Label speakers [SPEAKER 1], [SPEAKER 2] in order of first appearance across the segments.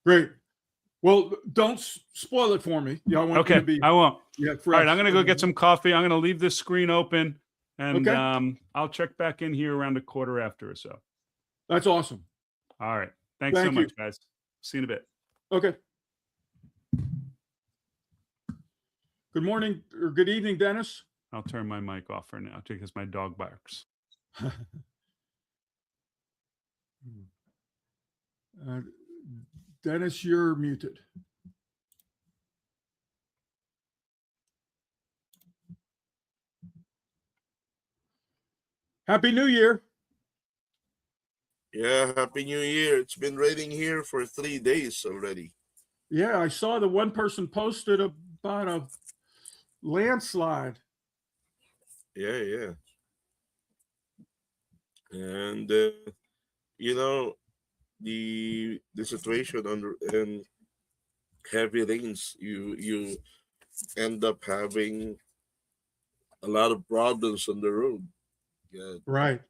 [SPEAKER 1] Great. Well, don't spoil it for me. Yeah, I want you to be.
[SPEAKER 2] I won't.
[SPEAKER 1] Yeah, fresh.
[SPEAKER 2] All right, I'm going to go get some coffee. I'm going to leave this screen open, and
[SPEAKER 1] Okay.
[SPEAKER 2] I'll check back in here around 1:15 or so.
[SPEAKER 1] That's awesome.
[SPEAKER 2] All right. Thanks so much, guys. See you in a bit.
[SPEAKER 1] Okay. Good morning or good evening, Dennis.
[SPEAKER 2] I'll turn my mic off for now because my dog barks.
[SPEAKER 1] Dennis, you're muted. Happy New Year.
[SPEAKER 3] Yeah, Happy New Year. It's been raining here for 3 days already.
[SPEAKER 1] Yeah, I saw the one person posted about a landslide.
[SPEAKER 3] Yeah. And you know, the situation and heavy rains, you end up having a lot of problems on the road. Yeah.
[SPEAKER 1] Right.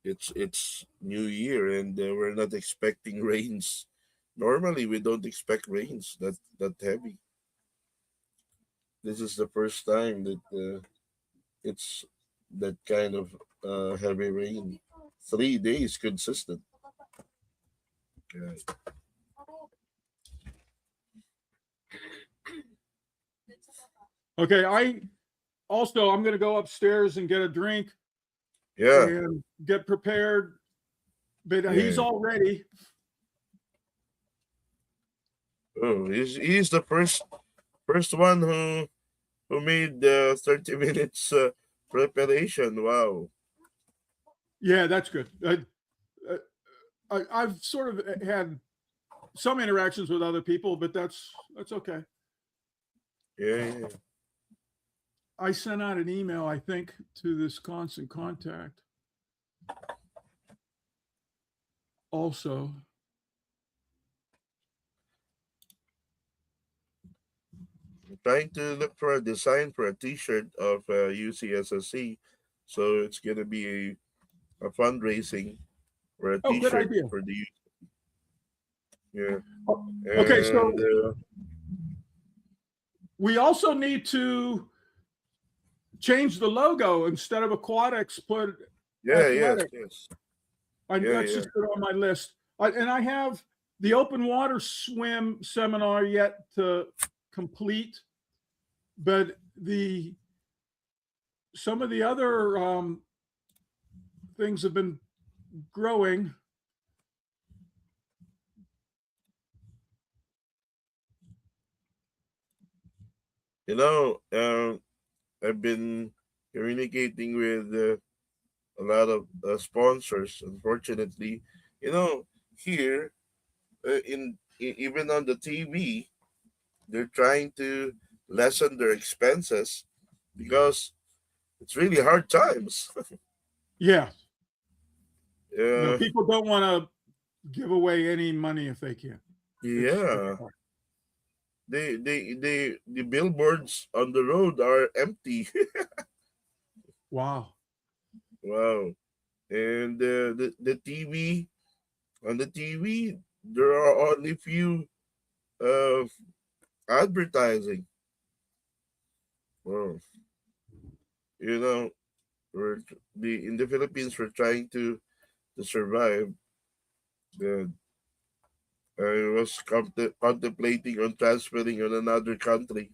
[SPEAKER 3] It's New Year, and we're not expecting rains. Normally, we don't expect rains that heavy. This is the first time that it's that kind of heavy rain. 3 days consistent. Yeah.
[SPEAKER 1] Okay, I'm going to go upstairs and get a drink.
[SPEAKER 3] Yeah.
[SPEAKER 1] And get prepared. But he's all ready.
[SPEAKER 3] Oh, he's the first one who made the 30 minutes preparation. Wow.
[SPEAKER 1] Yeah, that's good. I've sort of had some interactions with other people, but that's okay.
[SPEAKER 3] Yeah.
[SPEAKER 1] I sent out an email, I think, to this constant contact. Also.
[SPEAKER 3] I'm trying to look for a design for a T-shirt of UCSSC, so it's gonna be a fundraising for a
[SPEAKER 1] Good
[SPEAKER 3] T-shirt
[SPEAKER 1] idea.
[SPEAKER 3] for the. Yeah.
[SPEAKER 1] Okay, so we also need to change the logo. Instead of Aquatics, put Athletic.
[SPEAKER 3] Yes.
[SPEAKER 1] That's just put on my list. And I have the open water swim seminar yet to complete, but some of the other things have been growing.
[SPEAKER 3] I've been communicating with a lot of sponsors. Unfortunately, here even on the TV, they're trying to lessen their expenses because it's really hard times.
[SPEAKER 1] Yeah. People don't want to give away any money if they can.
[SPEAKER 3] Yeah. The billboards on the road are empty.
[SPEAKER 1] Wow.
[SPEAKER 3] And the TV, on the TV, there are only few advertising. Wow. In the Philippines, we're trying to survive. I was contemplating on transferring on another country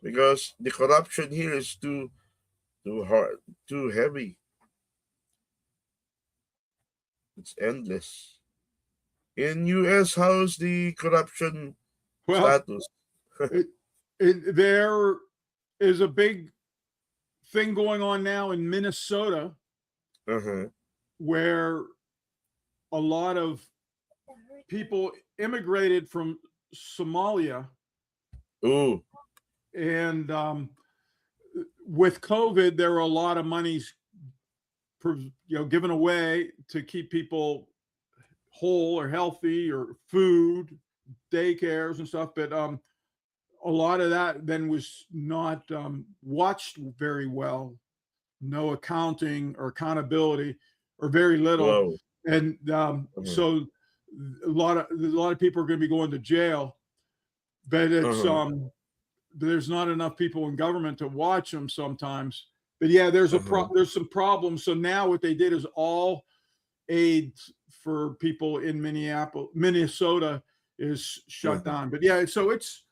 [SPEAKER 3] because the corruption here is too hard, too heavy. It's endless. In US, how's the corruption status?
[SPEAKER 1] There is a big thing going on now in Minnesota, where a lot of people immigrated from Somalia.
[SPEAKER 3] Ooh.
[SPEAKER 1] And with COVID, there were a lot of monies, given away to keep people whole or healthy, or food, daycares and stuff. But a lot of that then was not watched very well. no accounting or accountability, or very little.
[SPEAKER 3] Wow.
[SPEAKER 1] And
[SPEAKER 3] Uh-huh.
[SPEAKER 1] so a lot of people are going to be going to jail, but it's
[SPEAKER 3] Uh-huh.
[SPEAKER 1] there's not enough people in government to watch them sometimes. But yeah,
[SPEAKER 3] Uh-huh.
[SPEAKER 1] there's some problems. So now what they did is all aid for people in Minnesota is shut
[SPEAKER 3] Uh-huh.
[SPEAKER 1] down. But yeah, so it's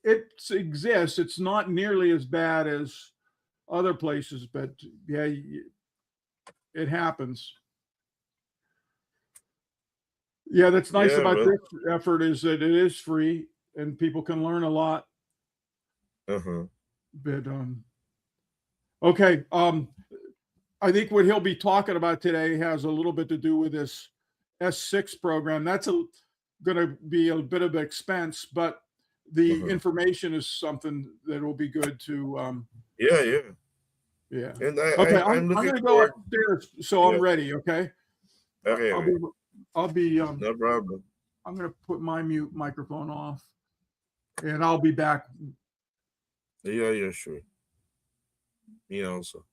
[SPEAKER 1] it exists. It's not nearly as bad as other places, but yeah, it happens. Yeah, that's nice
[SPEAKER 3] Yeah,
[SPEAKER 1] about
[SPEAKER 3] man.
[SPEAKER 1] this effort is that it is free and people can learn a lot.
[SPEAKER 3] Uh-huh.
[SPEAKER 1] But okay, I think what he'll be talking about today has a little bit to do with this S6 program. That's going to be a bit of expense, but the
[SPEAKER 3] Uh-huh.
[SPEAKER 1] information is something that will be good to.
[SPEAKER 3] Yeah, yeah.
[SPEAKER 1] Yeah.
[SPEAKER 3] And
[SPEAKER 1] Okay,
[SPEAKER 3] I'm
[SPEAKER 1] I'm
[SPEAKER 3] looking
[SPEAKER 1] going to go
[SPEAKER 3] forward.
[SPEAKER 1] upstairs, so I'm
[SPEAKER 3] Yeah.
[SPEAKER 1] ready. Okay.
[SPEAKER 3] Okay,
[SPEAKER 1] I'll
[SPEAKER 3] okay.
[SPEAKER 1] be. I'll be.
[SPEAKER 3] No problem.
[SPEAKER 1] I'm going to put my mute microphone off, and I'll be back.
[SPEAKER 3] Yeah, yeah, sure. Me also.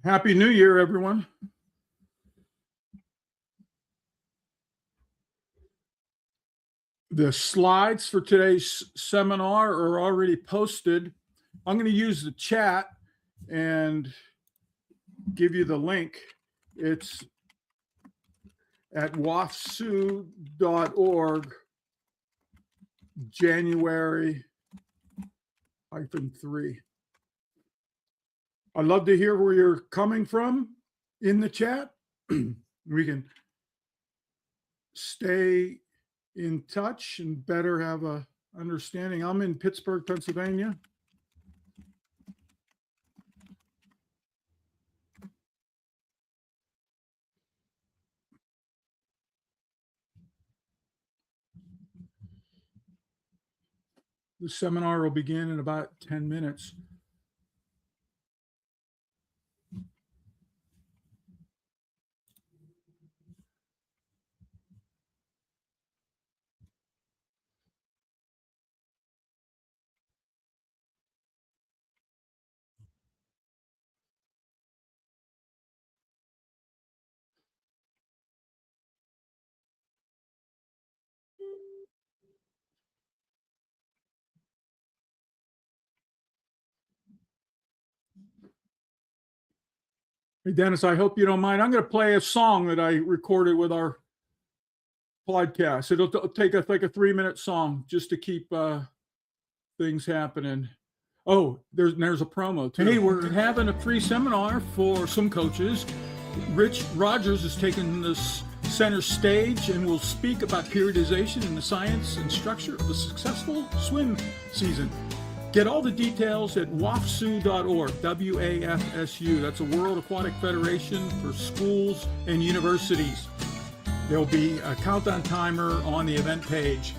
[SPEAKER 1] Happy New Year, everyone. The slides for today's seminar are already posted. I'm going to use the chat and give you the link. It's at wafsu.org, January-3. I'd love to hear where you're coming from in the chat. We can stay in touch and better have a understanding. I'm in Pittsburgh, Pennsylvania. The seminar will begin in about 10 minutes. Hey, Dennis, I hope you don't mind. I'm going to play a song that I recorded with our podcast. It'll take a 3-minute song just to keep things happening. Oh, there's a promo too. Hey, we're having a free seminar for some coaches. Rich Rogers is taking this center stage and will speak about periodization and the science and structure of a successful swim season. Get all the details at wafsu.org, WAFSU. That's a World Aquatic Federation for schools and universities. There'll be a countdown timer on the event page.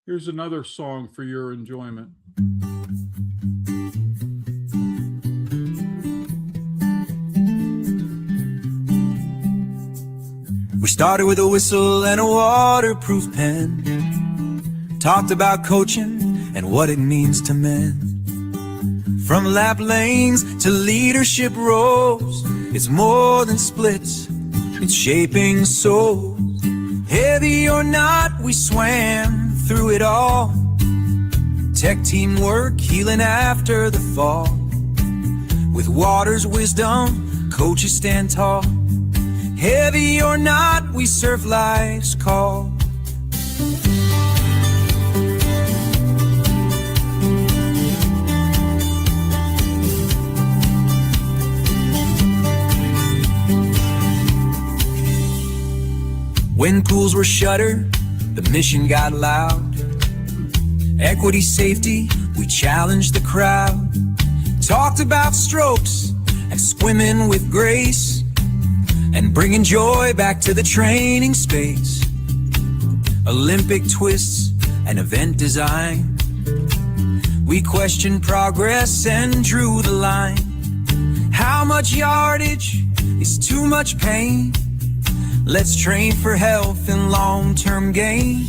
[SPEAKER 1] Here's another song for your enjoyment.
[SPEAKER 4] We started with a whistle and a waterproof pen. Talked about coaching and what it means to men. From lap lanes to leadership roles, it's more than splits, it's shaping souls. Heavy or not, we swam through it all. Tech teamwork, healing after the fall. With water's wisdom, coaches stand tall. Heavy or not, we surf life's call. When pools were shuttered, the mission got loud. Equity, safety, we challenged the crowd. Talked about strokes and swimming with grace, and bringing joy back to the training space. Olympic twists and event design. We questioned progress and drew the line. How much yardage is too much pain? Let's train for health and long-term gain.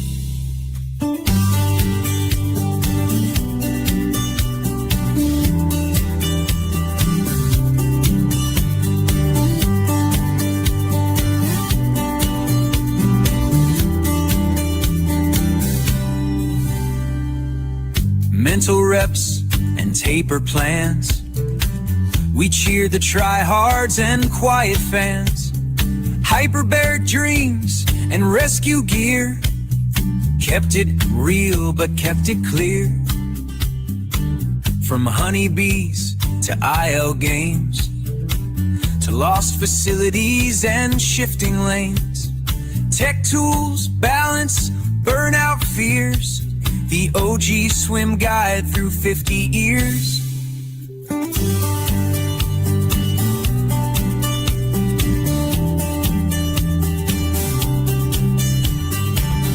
[SPEAKER 4] Mental reps and taper plans. We cheer the tryhards and quiet fans. Hyperbaric dreams and rescue gear. Kept it real but kept it clear. From honeybees to IL games, to lost facilities and shifting lanes. Tech tools, balance, burnout fears. The OG swim guide through 50 years.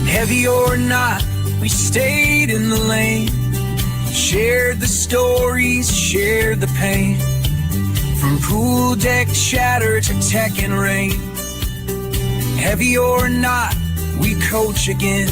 [SPEAKER 4] Heavy or not, we stayed in the lane. Shared the stories, shared the pain. From pool deck shatter to tech and rain. Heavy or not, we coach again.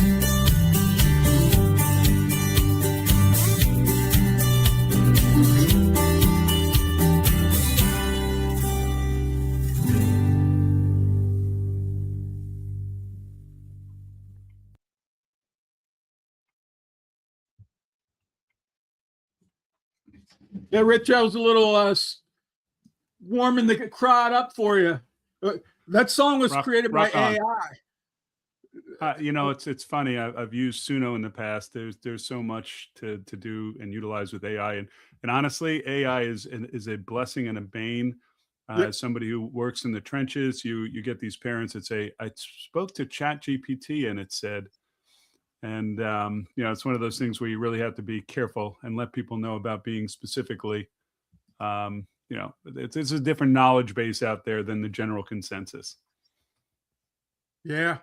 [SPEAKER 1] Yeah, Rich, I was a little warming the crowd up for you. That song was created by AI.
[SPEAKER 2] You know, it's funny. I've used Suno in the past. There's so much to do and utilize with AI, and honestly, AI is a blessing and a bane.
[SPEAKER 1] Yep.
[SPEAKER 2] As somebody who works in the trenches, you get these parents that say, "I spoke to Chat GPT and it said," and you know, it's one of those things where you really have to be careful and let people know about being specifically. You know, it's a different knowledge base out there than the general consensus.
[SPEAKER 1] Yeah.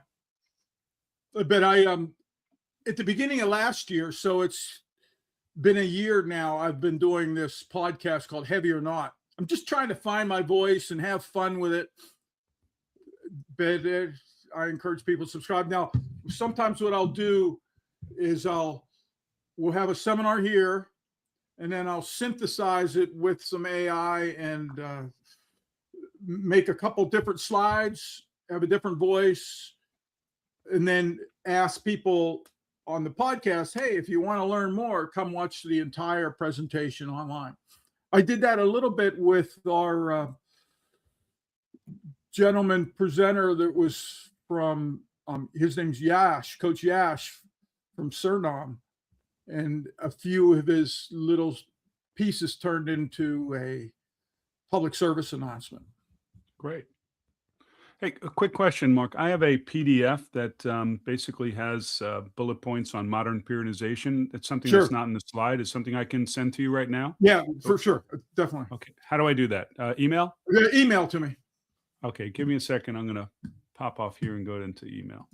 [SPEAKER 1] But I at the beginning of last year, so it's been a year now, I've been doing this podcast called Heavy or Not. I'm just trying to find my voice and have fun with it. But I encourage people to subscribe. Now, sometimes what I'll do is we'll have a seminar here, and then I'll synthesize it with some AI and make a couple different slides, have a different voice, and then ask people on the podcast, hey, if you want to learn more, come watch the entire presentation online. I did that a little bit with our gentleman presenter that was from, his name's Yash, Coach Yash from Suriname. And a few of his little pieces turned into a public service announcement.
[SPEAKER 2] Great. Hey, a quick question, Mark. I have a PDF that basically has bullet points on modern periodization. It's something
[SPEAKER 1] Sure.
[SPEAKER 2] that's not in the slide. Is something I can send to you right now?
[SPEAKER 1] Yeah, for sure. Definitely.
[SPEAKER 2] Okay. How do I do that? Email?
[SPEAKER 1] Email to me.
[SPEAKER 2] Okay. Give me a second. I'm going to pop off here and go into email.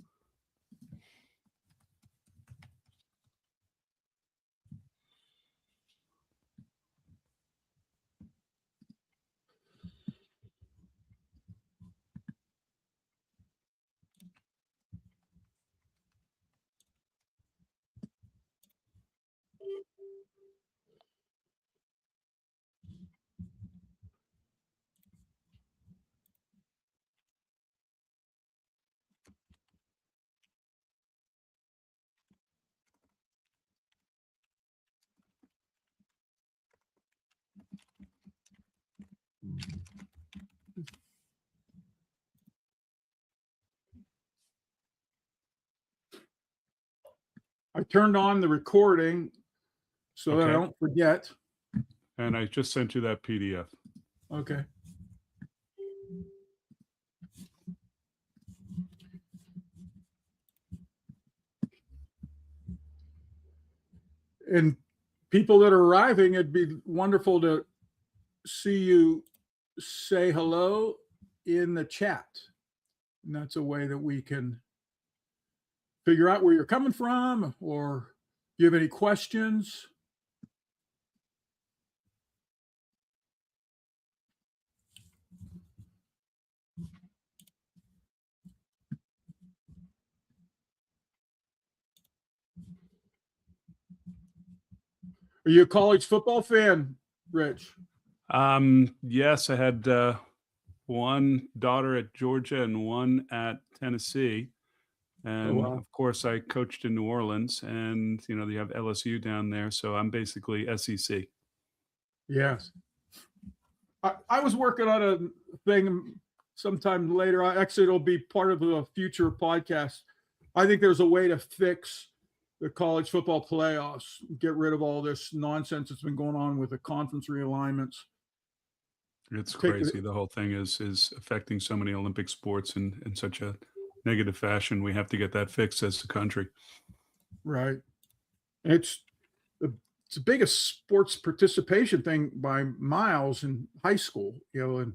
[SPEAKER 1] I turned on the recording so that I
[SPEAKER 2] Okay.
[SPEAKER 1] don't forget.
[SPEAKER 2] And I just sent you that PDF.
[SPEAKER 1] Okay. And people that are arriving, it'd be wonderful to see you say hello in the chat. And that's a way that we can figure out where you're coming from, or if you have any questions. Are you a college football fan, Rich?
[SPEAKER 2] Yes, I had one daughter at Georgia and one at Tennessee. And
[SPEAKER 1] wow.
[SPEAKER 2] of course, I coached in New Orleans, and you know, they have LSU down there. So I'm basically SEC.
[SPEAKER 1] Yes. I was working on a thing sometime later. Actually, it'll be part of a future podcast. I think there's a way to fix the college football playoffs, get rid of all this nonsense that's been going on with the conference realignments.
[SPEAKER 2] It's crazy. The whole thing is affecting so many Olympic sports in such a negative fashion. We have to get that fixed as a country.
[SPEAKER 1] Right. It's the biggest sports participation thing by miles in high school, you know, and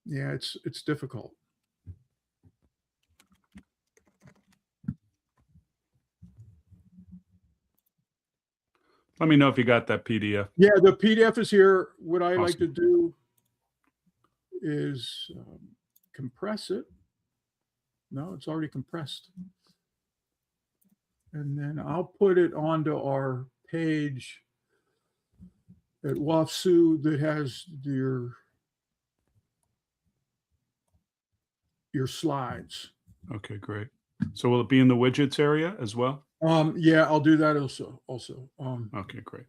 [SPEAKER 1] it's difficult.
[SPEAKER 2] Let me know if you got that PDF.
[SPEAKER 1] Yeah, the PDF is here. What I like to do is compress it. No, it's already compressed. And then I'll put it onto our page at WAFSU that has your slides.
[SPEAKER 2] Okay, great. So will it be in the widgets area as well?
[SPEAKER 1] Yeah, I'll do that also.
[SPEAKER 2] Okay, great.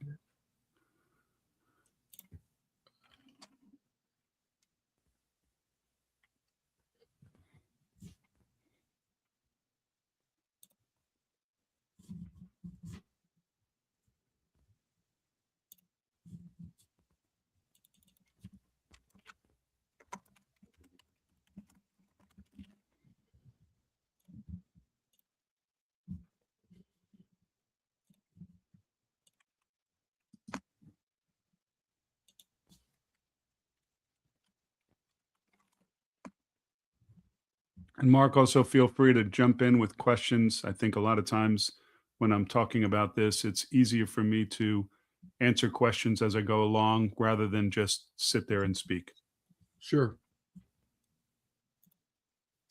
[SPEAKER 2] And Mark, also feel free to jump in with questions. I think a lot of times when I'm talking about this, it's easier for me to answer questions as I go along rather than just sit there and speak,
[SPEAKER 1] Sure.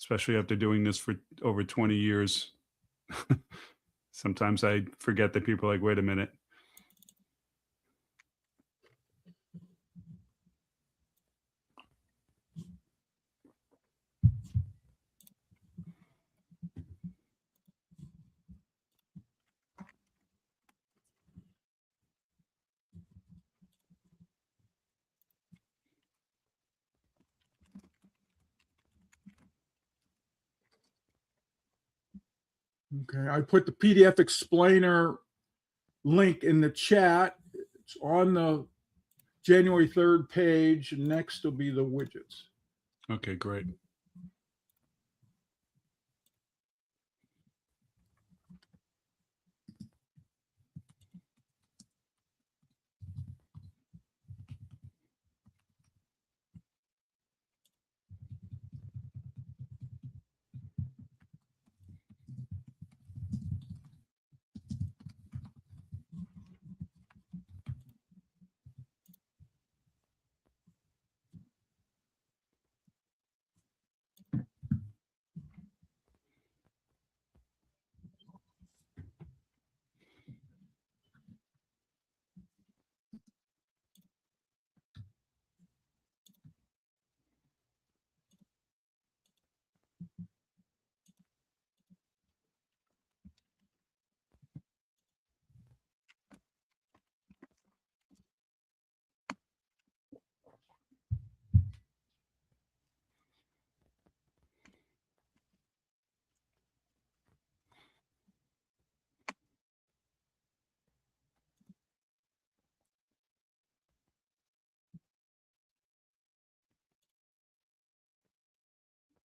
[SPEAKER 2] especially after doing this for over 20 years. Sometimes I forget that people are like, wait a minute.
[SPEAKER 1] Okay, I put the PDF explainer link in the chat. It's on the January 3rd page. Next will be the widgets.
[SPEAKER 2] Okay, great.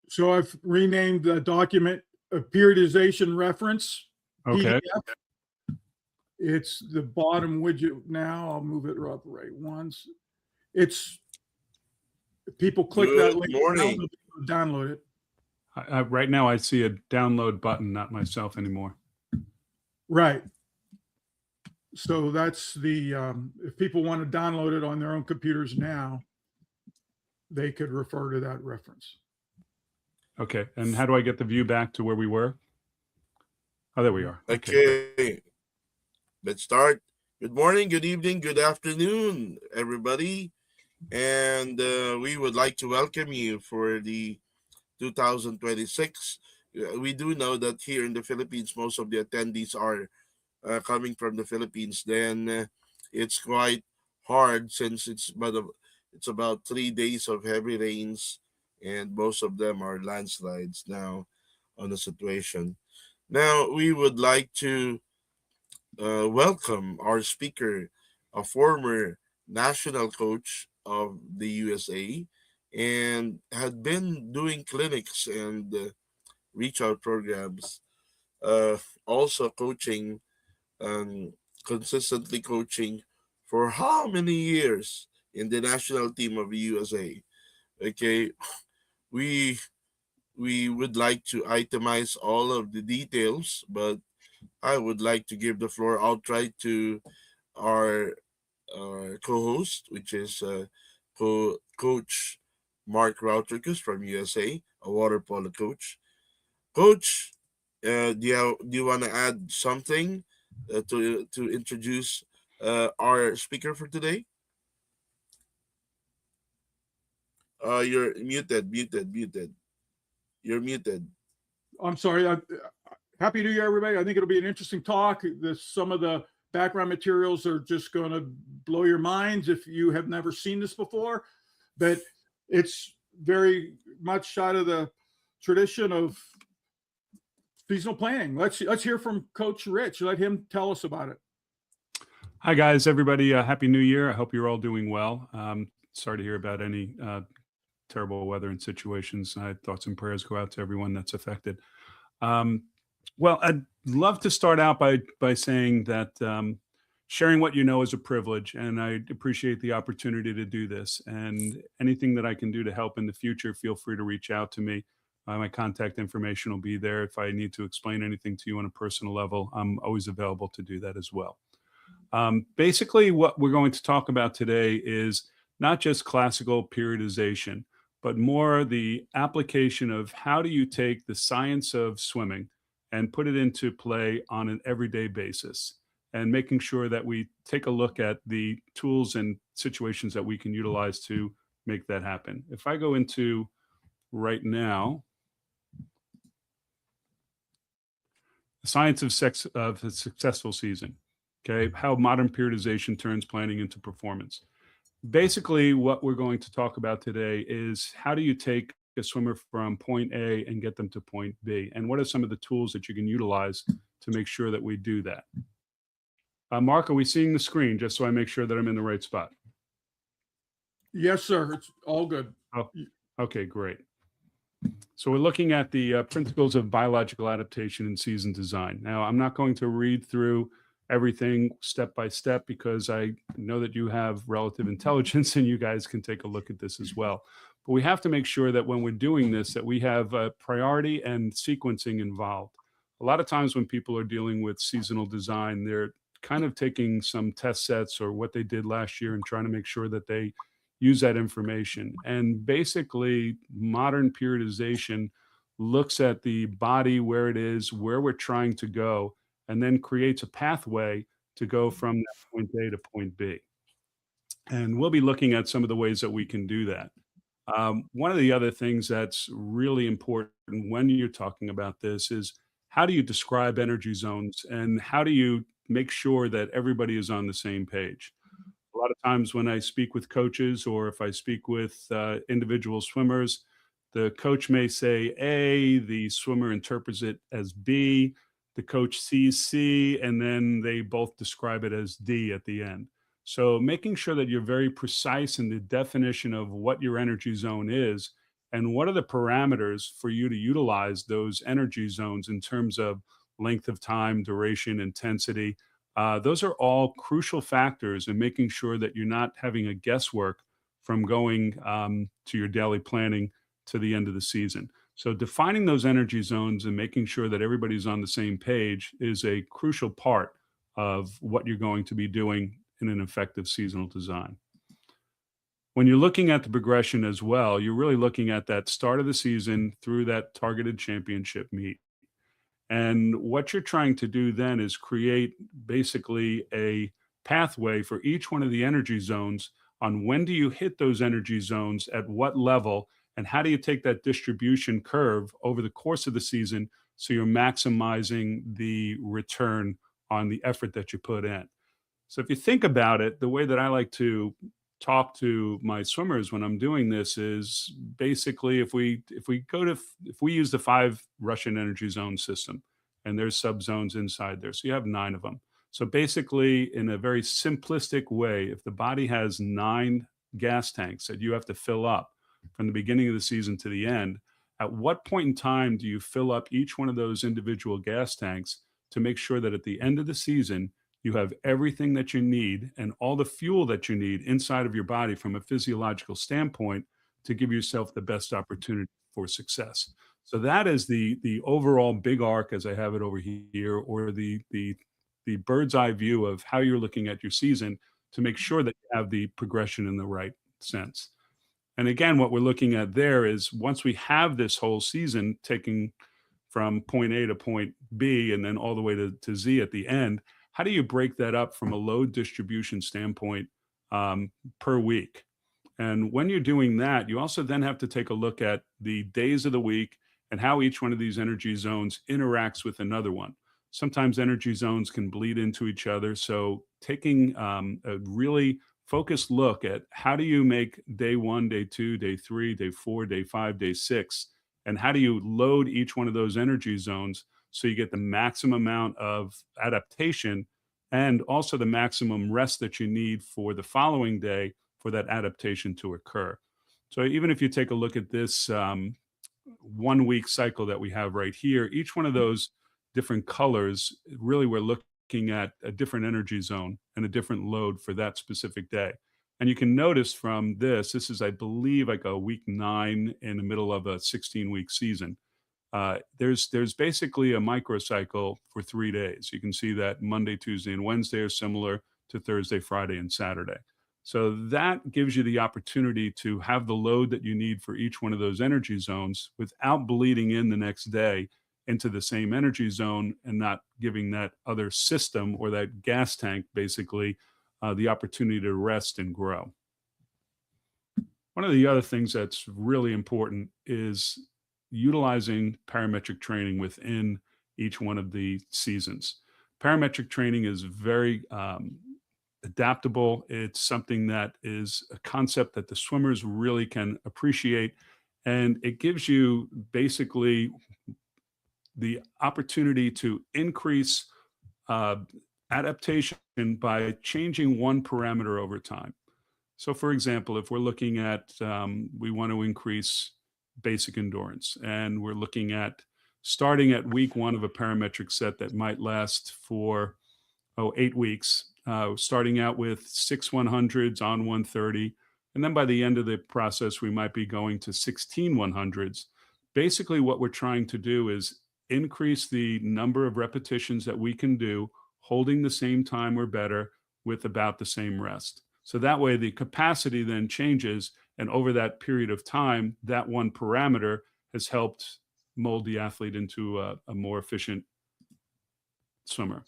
[SPEAKER 1] So I've renamed the document a periodization reference.
[SPEAKER 2] Okay.
[SPEAKER 1] PDF. It's the bottom widget now. I'll move it up right once. It's people click that
[SPEAKER 3] Good
[SPEAKER 1] link,
[SPEAKER 3] morning.
[SPEAKER 1] download it.
[SPEAKER 2] Right now I see a download button, not myself anymore.
[SPEAKER 1] Right. So that's the if people want to download it on their own computers now, they could refer to that reference.
[SPEAKER 2] Okay. And how do I get the view back to where we were? Oh, there we are.
[SPEAKER 3] Okay. Let's start. Good morning, good evening, good afternoon, everybody. And we would like to welcome you for the 2026. We do know that here in the Philippines, most of the attendees are coming from the Philippines. Then it's quite hard since it's about 3 days of heavy rains, and most of them are landslides now on the situation. Now we would like to welcome our speaker, a former national coach of the USA, and had been doing clinics and reach out programs, also coaching, consistently coaching for how many years in the national team of the USA. Okay, we we would like to itemize all of the details, but I would like to give the floor outright to our co-host, which is Coach Mark Rauterkus from USA, a water polo coach. Coach, do you want to add something to introduce our speaker for today? You're muted. You're muted.
[SPEAKER 1] I'm sorry. Happy New Year, everybody. I think it'll be an interesting talk. Some of the background materials are just going to blow your minds if you have never seen this before, but it's very much out of the tradition of seasonal planning. Let's hear from Coach Rich. Let him tell us about it.
[SPEAKER 2] Hi, guys, everybody. Happy New Year. I hope you're all doing well. Sorry to hear about any terrible weather and situations. Thoughts and prayers go out to everyone that's affected. Well, I'd love to start out by saying that sharing what you know is a privilege, and I appreciate the opportunity to do this. And anything that I can do to help in the future, feel free to reach out to me. My contact information will be there. If I need to explain anything to you on a personal level, I'm always available to do that as well. Basically, what we're going to talk about today is not just classical periodization, but more the application of how do you take the science of swimming and put it into play on an everyday basis, and making sure that we take a look at the tools and situations that we can utilize to make that happen. If I go into right now, the science of a successful season, okay, how modern periodization turns planning into performance. Basically, what we're going to talk about today is how do you take a swimmer from point A and get them to point B? And what are some of the tools that you can utilize to make sure that we do that? Mark, are we seeing the screen just so I make sure that I'm in the right spot?
[SPEAKER 1] Yes, sir. It's all good.
[SPEAKER 2] Oh, okay, great. So we're looking at the principles of biological adaptation in season design. Now, I'm not going to read through everything step by step because I know that you have relative intelligence and you guys can take a look at this as well. But we have to make sure that when we're doing this, that we have priority and sequencing involved. A lot of times when people are dealing with seasonal design, they're kind of taking some test sets or what they did last year and trying to make sure that they use that information. And basically, modern periodization looks at the body, where it is, where we're trying to go, and then creates a pathway to go from that point A to point B. And we'll be looking at some of the ways that we can do that. One of the other things that's really important when you're talking about this is how do you describe energy zones and how do you make sure that everybody is on the same page? A lot of times when I speak with coaches or if I speak with individual swimmers, the coach may say A, the swimmer interprets it as B, the coach sees C, and then they both describe it as D at the end. So making sure that you're very precise in the definition of what your energy zone is and what are the parameters for you to utilize those energy zones in terms of length of time, duration, intensity. Those are all crucial factors in making sure that you're not having a guesswork from going to your daily planning to the end of the season. So defining those energy zones and making sure that everybody's on the same page is a crucial part of what you're going to be doing in an effective seasonal design. When you're looking at the progression as well, you're really looking at that start of the season through that targeted championship meet. And what you're trying to do then is create basically a pathway for each one of the energy zones on when do you hit those energy zones at what level, and how do you take that distribution curve over the course of the season so you're maximizing the return on the effort that you put in. So if you think about it, the way that I like to talk to my swimmers when I'm doing this is basically if we use the 5 Russian energy zone system, and there's subzones inside there, so you have 9 of them. So basically, in a very simplistic way, if the body has 9 gas tanks that you have to fill up from the beginning of the season to the end, at what point in time do you fill up each one of those individual gas tanks to make sure that at the end of the season you have everything that you need and all the fuel that you need inside of your body from a physiological standpoint to give yourself the best opportunity for success? So that is the overall big arc, as I have it over here, or the bird's eye view of how you're looking at your season to make sure that you have the progression in the right sense. And again, what we're looking at there is once we have this whole season taking from point A to point B and then all the way to Z at the end, how do you break that up from a load distribution standpoint per week? And when you're doing that, you also then have to take a look at the days of the week and how each one of these energy zones interacts with another one. Sometimes energy zones can bleed into each other. So taking a really focused look at how do you make day 1, day 2, day 3, day 4, day 5, day 6, and how do you load each one of those energy zones so you get the maximum amount of adaptation and also the maximum rest that you need for the following day for that adaptation to occur. So even if you take a look at this 1 week cycle that we have right here, each one of those different colors, really we're looking at a different energy zone and a different load for that specific day. And you can notice from this is, I believe, like a week 9 in the middle of a 16-week season. There's basically a microcycle for 3 days. You can see that Monday, Tuesday, and Wednesday are similar to Thursday, Friday, and Saturday. So that gives you the opportunity to have the load that you need for each one of those energy zones without bleeding in the next day into the same energy zone and not giving that other system or that gas tank basically the opportunity to rest and grow. One of the other things that's really important is utilizing parametric training within each one of the seasons. Parametric training is very adaptable. It's something that is a concept that the swimmers really can appreciate. And it gives you basically the opportunity to increase adaptation by changing one parameter over time. So for example, if we're looking at, we want to increase basic endurance, and we're looking at starting at week 1 of a parametric set that might last for 8 weeks, starting out with 6 100s on 130. And then by the end of the process, we might be going to 16 100s. Basically, what we're trying to do is increase the number of repetitions that we can do, holding the same time or better with about the same rest. So that way the capacity then changes. And over that period of time, that one parameter has helped mold the athlete into a more efficient swimmer.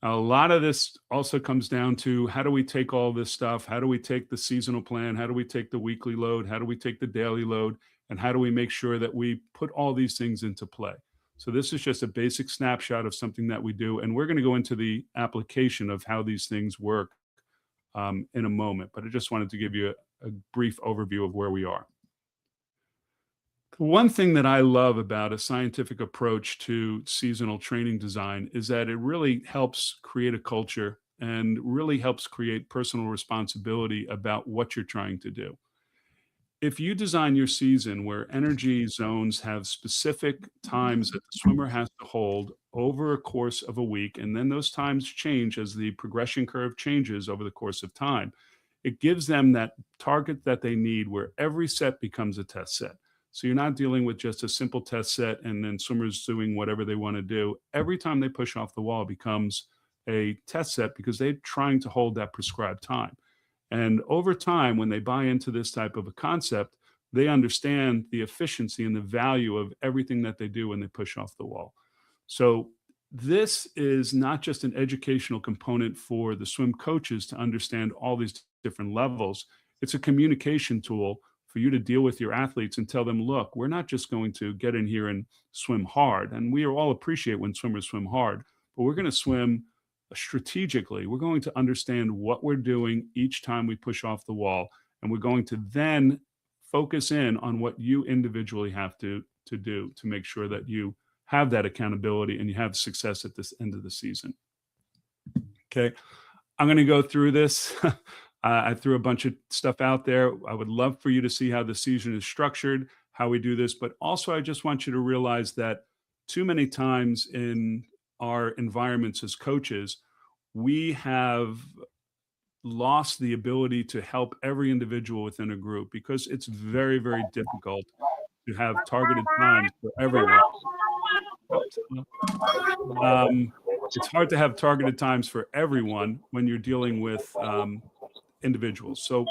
[SPEAKER 2] A lot of this also comes down to how do we take all this stuff? How do we take the seasonal plan? How do we take the weekly load? How do we take the daily load? And how do we make sure that we put all these things into play? So this is just a basic snapshot of something that we do. And we're going to go into the application of how these things work in a moment. But I just wanted to give you a brief overview of where we are. One thing that I love about a scientific approach to seasonal training design is that it really helps create a culture and really helps create personal responsibility about what you're trying to do. If you design your season where energy zones have specific times that the swimmer has to hold over a course of a week, and then those times change as the progression curve changes over the course of time, it gives them that target that they need where every set becomes a test set. So you're not dealing with just a simple test set and then swimmers doing whatever they want to do. Every time they push off the wall becomes a test set because they're trying to hold that prescribed time. And over time, when they buy into this type of a concept, they understand the efficiency and the value of everything that they do when they push off the wall. So this is not just an educational component for the swim coaches to understand all these different levels. It's a communication tool for you to deal with your athletes and tell them, look, we're not just going to get in here and swim hard. And we all appreciate when swimmers swim hard, but we're going to swim strategically. We're going to understand what we're doing each time we push off the wall. And we're going to then focus in on what you individually have to do to make sure that you have that accountability and you have success at this end of the season. Okay. I'm going to go through this. I threw a bunch of stuff out there. I would love for you to see how the season is structured, how we do this, but also I just want you to realize that too many times in our environments as coaches, we have lost the ability to help every individual within a group because it's very, very difficult to have targeted times for everyone. It's hard to have targeted times for everyone when you're dealing with individuals. So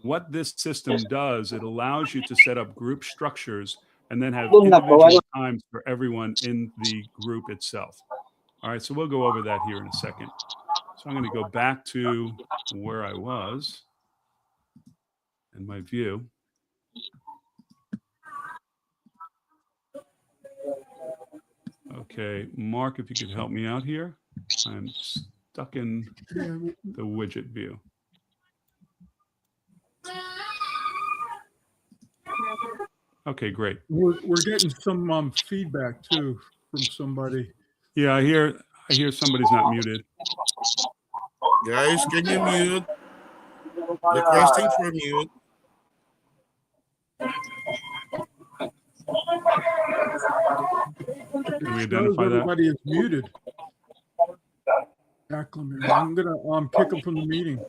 [SPEAKER 2] what this system does, it allows you to set up group structures and then have individual times for everyone in the group itself. All right, so we'll go over that here in a second. So I'm going to go back to where I was in my view. Okay, Mark, if you could help me out here. I'm stuck in the widget view. Okay, great.
[SPEAKER 1] We're getting some feedback too from somebody.
[SPEAKER 2] Yeah, I hear somebody's not muted.
[SPEAKER 3] Guys, can you mute? Requesting for mute.
[SPEAKER 2] Can we identify that?
[SPEAKER 1] Everybody is muted. Acclimate. I'm gonna kick them from the meeting.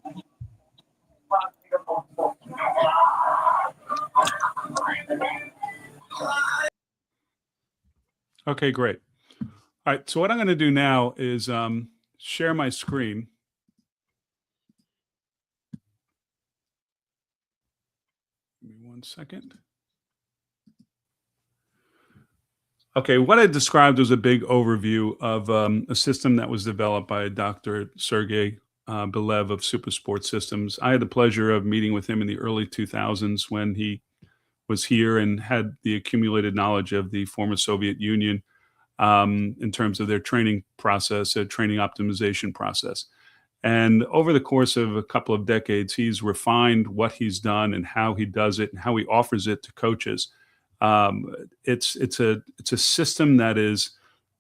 [SPEAKER 2] Okay, great. All right, so what I'm going to do now is share my screen. Give me 1 second. Okay, what I described was a big overview of a system that was developed by Dr. Sergey Belev of Super Sports Systems. I had the pleasure of meeting with him in the early 2000s when he was here and had the accumulated knowledge of the former Soviet Union in terms of their training process, their training optimization process. And over the course of a couple of decades, he's refined what he's done and how he does it and how he offers it to coaches. It's a system that is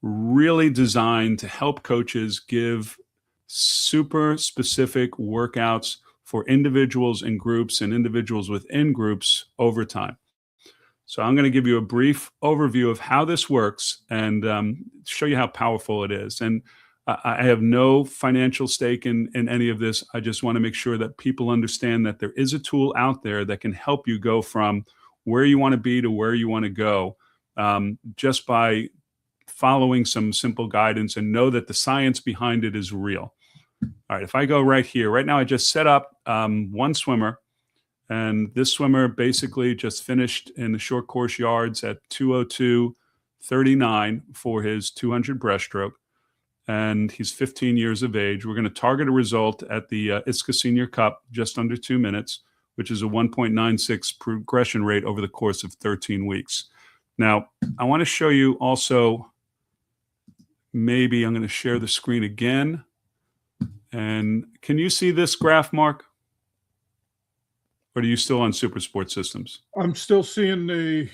[SPEAKER 2] really designed to help coaches give super specific workouts for individuals in groups and individuals within groups over time. So I'm going to give you a brief overview of how this works and show you how powerful it is. And I have no financial stake in any of this. I just want to make sure that people understand that there is a tool out there that can help you go from where you want to be to where you want to go just by following some simple guidance and know that the science behind it is real. All right, if I go right here, right now I just set up one swimmer, and this swimmer basically just finished in the short course yards at 2:02:39 for his 200 breaststroke, and he's 15 years of age. We're going to target a result at the ISCA Senior Cup, just under 2 minutes, which is a 1.96 progression rate over the course of 13 weeks. Now, I want to show you also, maybe I'm going to share the screen again. And can you see this graph, Mark? Or are you still on Super Sports Systems?
[SPEAKER 1] I'm still seeing the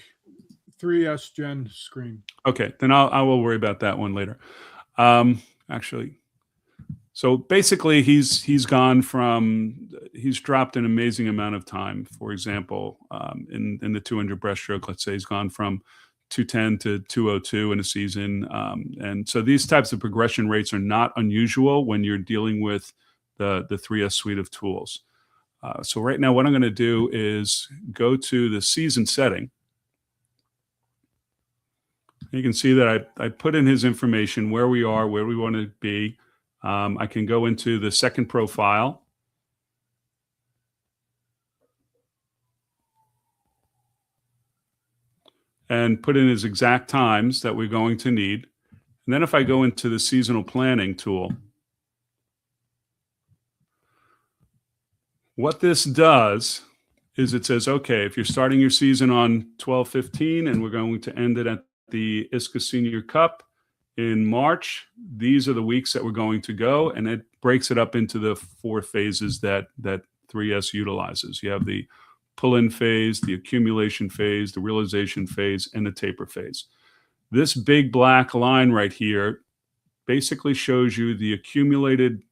[SPEAKER 1] 3S Gen screen.
[SPEAKER 2] Okay, then I will worry about that one later. Actually, so basically he's gone from, he's dropped an amazing amount of time. For example, in the 200 breaststroke, let's say he's gone from 210 to 202 in a season. And so these types of progression rates are not unusual when you're dealing with the 3S suite of tools. So right now what I'm going to do is go to the season setting. You can see that I put in his information, where we are, where we want to be. I can go into the second profile. And put in his exact times that we're going to need. And then if I go into the seasonal planning tool, what this does is it says, okay, if you're starting your season on 12/15 and we're going to end it at the ISCA Senior Cup in March, these are the weeks that we're going to go, and it breaks it up into the 4 phases that 3S utilizes. You have the pull-in phase, the accumulation phase, the realization phase, and the taper phase. This big black line right here basically shows you the accumulated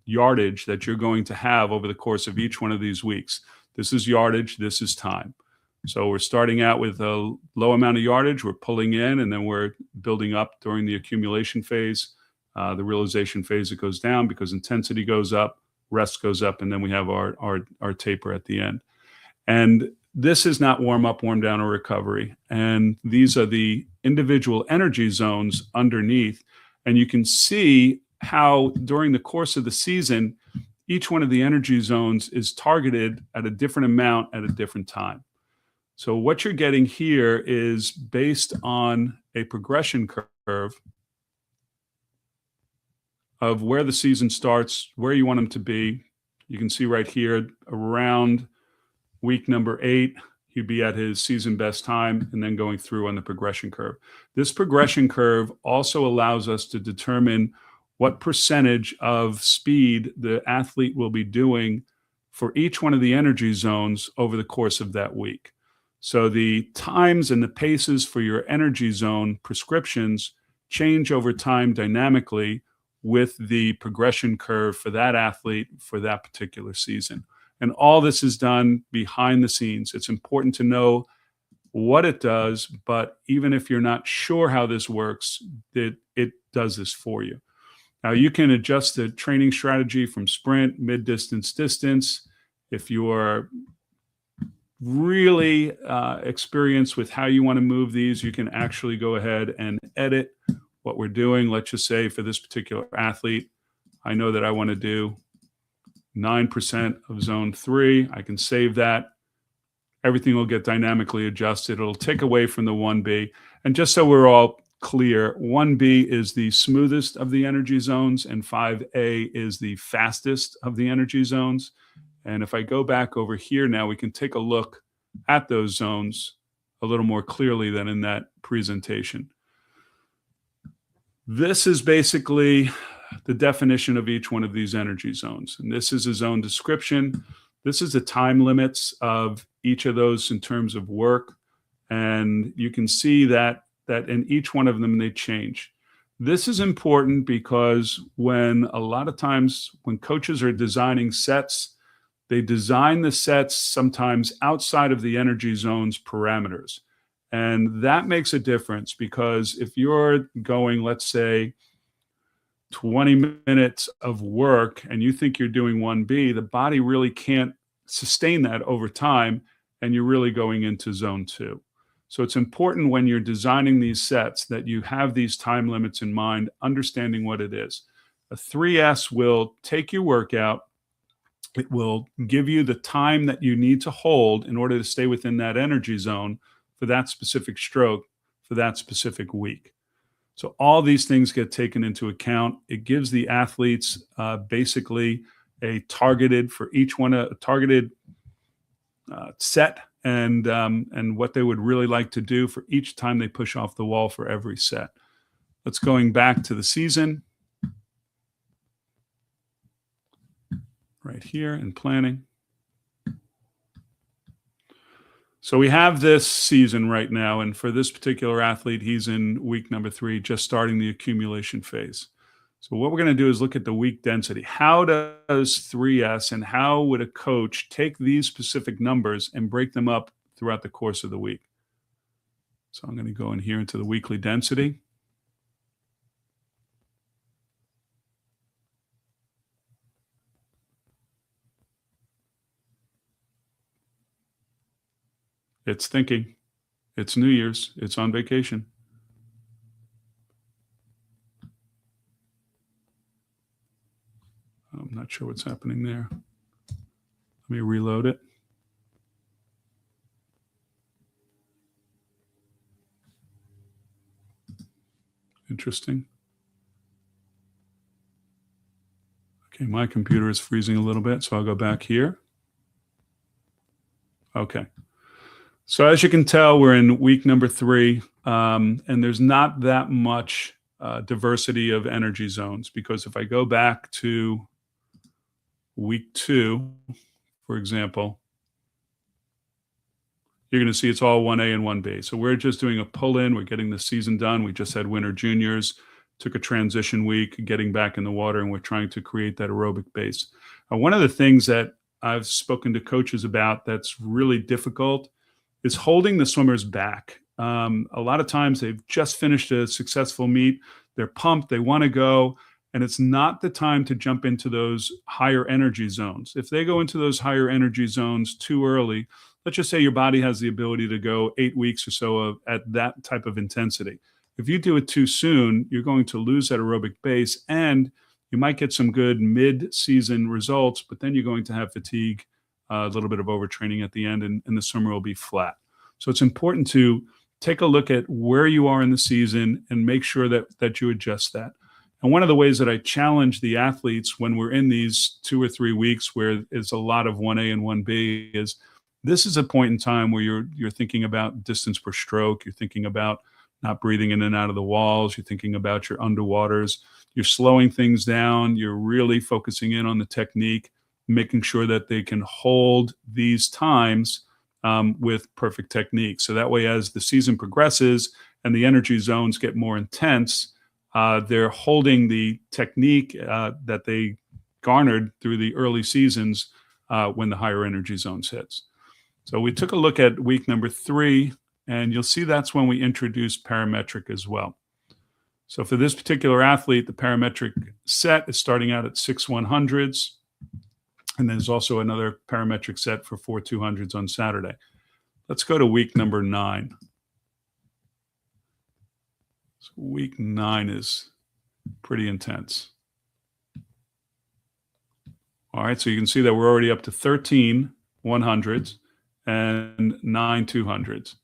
[SPEAKER 2] yardage that you're going to have over the course of each one of these weeks. This is yardage, this is time. So we're starting out with a low amount of yardage, we're pulling in, and then we're building up during the accumulation phase. The realization phase, it goes down because intensity goes up, rest goes up, and then we have our taper at the end. And this is not warm up, warm down, or recovery. And these are the individual energy zones underneath. And you can see how during the course of the season, each one of the energy zones is targeted at a different amount at a different time. So what you're getting here is based on a progression curve of where the season starts, where you want them to be. You can see right here around week number 8, he'd be at his season best time, and then going through on the progression curve. This progression curve also allows us to determine what percentage of speed the athlete will be doing for each one of the energy zones over the course of that week. So the times and the paces for your energy zone prescriptions change over time dynamically with the progression curve for that athlete for that particular season. And all this is done behind the scenes. It's important to know what it does, but even if you're not sure how this works, it does this for you. Now, you can adjust the training strategy from sprint, mid-distance, distance. If you are really experienced with how you want to move these, you can actually go ahead and edit what we're doing. Let's just say for this particular athlete, I know that I want to do 9% of zone 3. I can save that. Everything will get dynamically adjusted. It'll take away from the 1B. And just so we're all clear, 1B is the smoothest of the energy zones, and 5A is the fastest of the energy zones. And if I go back over here now, we can take a look at those zones a little more clearly than in that presentation. This is basically the definition of each one of these energy zones. And this is a zone description. This is the time limits of each of those in terms of work. And you can see that in each one of them, they change. This is important because when a lot of times when coaches are designing sets, they design the sets sometimes outside of the energy zone's parameters. And that makes a difference because if you're going, let's say, 20 minutes of work and you think you're doing 1B, the body really can't sustain that over time, and you're really going into zone 2. So it's important when you're designing these sets that you have these time limits in mind, understanding what it is. A 3S will take your workout. It will give you the time that you need to hold in order to stay within that energy zone for that specific stroke for that specific week. So all these things get taken into account. It gives the athletes basically a targeted for each one, a targeted set and what they would really like to do for each time they push off the wall for every set. Let's going back to the season right here in planning. So we have this season right now, and for this particular athlete, he's in week number 3, just starting the accumulation phase. So what we're going to do is look at the week density. How does 3S and how would a coach take these specific numbers and break them up throughout the course of the week? So I'm going to go in here into the weekly density. It's thinking. It's New Year's. It's on vacation. I'm not sure what's happening there. Let me reload it. Interesting. Okay, my computer is freezing a little bit, so I'll go back here. Okay. So as you can tell, we're in week number 3, and there's not that much diversity of energy zones, because if I go back to week 2, for example, you're going to see it's all 1A and 1B. So we're just doing a pull-in. We're getting the season done. We just had Winter Juniors, took a transition week, getting back in the water, and we're trying to create that aerobic base. One of the things that I've spoken to coaches about that's really difficult is holding the swimmers back. A lot of times they've just finished a successful meet. They're pumped. They want to go. And it's not the time to jump into those higher energy zones. If they go into those higher energy zones too early, let's just say your body has the ability to go 8 weeks or so at that type of intensity. If you do it too soon, you're going to lose that aerobic base, and you might get some good mid-season results, but then you're going to have fatigue, a little bit of overtraining at the end, and the swimmer will be flat. So it's important to take a look at where you are in the season and make sure that you adjust that. And one of the ways that I challenge the athletes when we're in these 2 or 3 weeks where it's a lot of 1A and 1B is this is a point in time where you're thinking about distance per stroke. You're thinking about not breathing in and out of the walls. You're thinking about your underwaters. You're slowing things down. You're really focusing in on the technique, making sure that they can hold these times with perfect technique. So that way, as the season progresses and the energy zones get more intense, they're holding the technique that they garnered through the early seasons when the higher energy zones hits. So we took a look at week number 3, and you'll see that's when we introduced parametric as well. So for this particular athlete, the parametric set is starting out at 6 100s. And there's also another parametric set for 4 200s on Saturday. Let's go to week number 9. So week 9 is pretty intense. All right, so you can see that we're already up to 13 100s and 9 200s.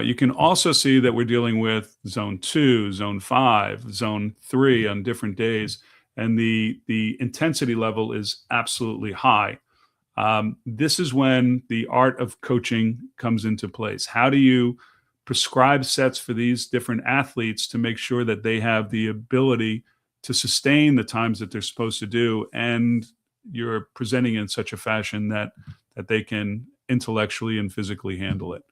[SPEAKER 2] You can also see that we're dealing with zone 2, zone 5, zone 3 on different days. And the intensity level is absolutely high. This is when the art of coaching comes into place. How do you prescribe sets for these different athletes to make sure that they have the ability to sustain the times that they're supposed to do, and you're presenting in such a fashion that they can intellectually and physically handle it?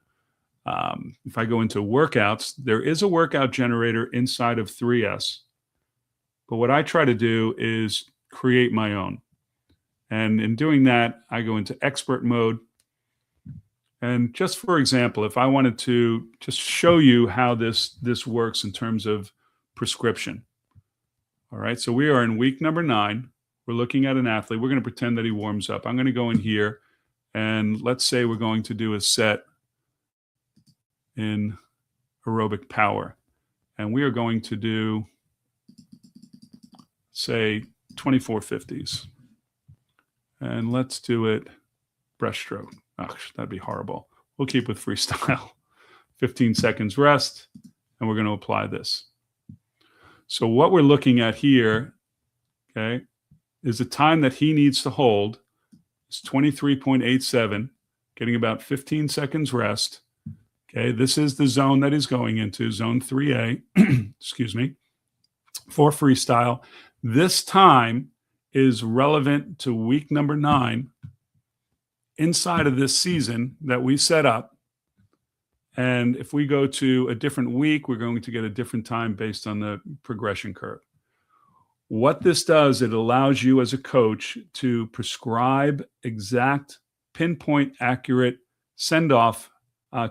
[SPEAKER 2] If I go into workouts, there is a workout generator inside of 3S. But what I try to do is create my own. And in doing that, I go into expert mode. And just for example, if I wanted to just show you how this works in terms of prescription. All right, so we are in week number 9. We're looking at an athlete. We're going to pretend that he warms up. I'm going to go in here, and let's say we're going to do a set in aerobic power. And we are going to do, say, 2450s. And let's do it breaststroke. Oh, that'd be horrible. We'll keep with freestyle. 15 seconds rest, and we're going to apply this. So what we're looking at here, okay, is the time that he needs to hold is 23.87, getting about 15 seconds rest. Okay, this is the zone that he's going into, zone 3A, excuse me, for freestyle. This time is relevant to week number 9 inside of this season that we set up. And if we go to a different week, we're going to get a different time based on the progression curve. What this does, it allows you as a coach to prescribe exact, pinpoint, accurate send-off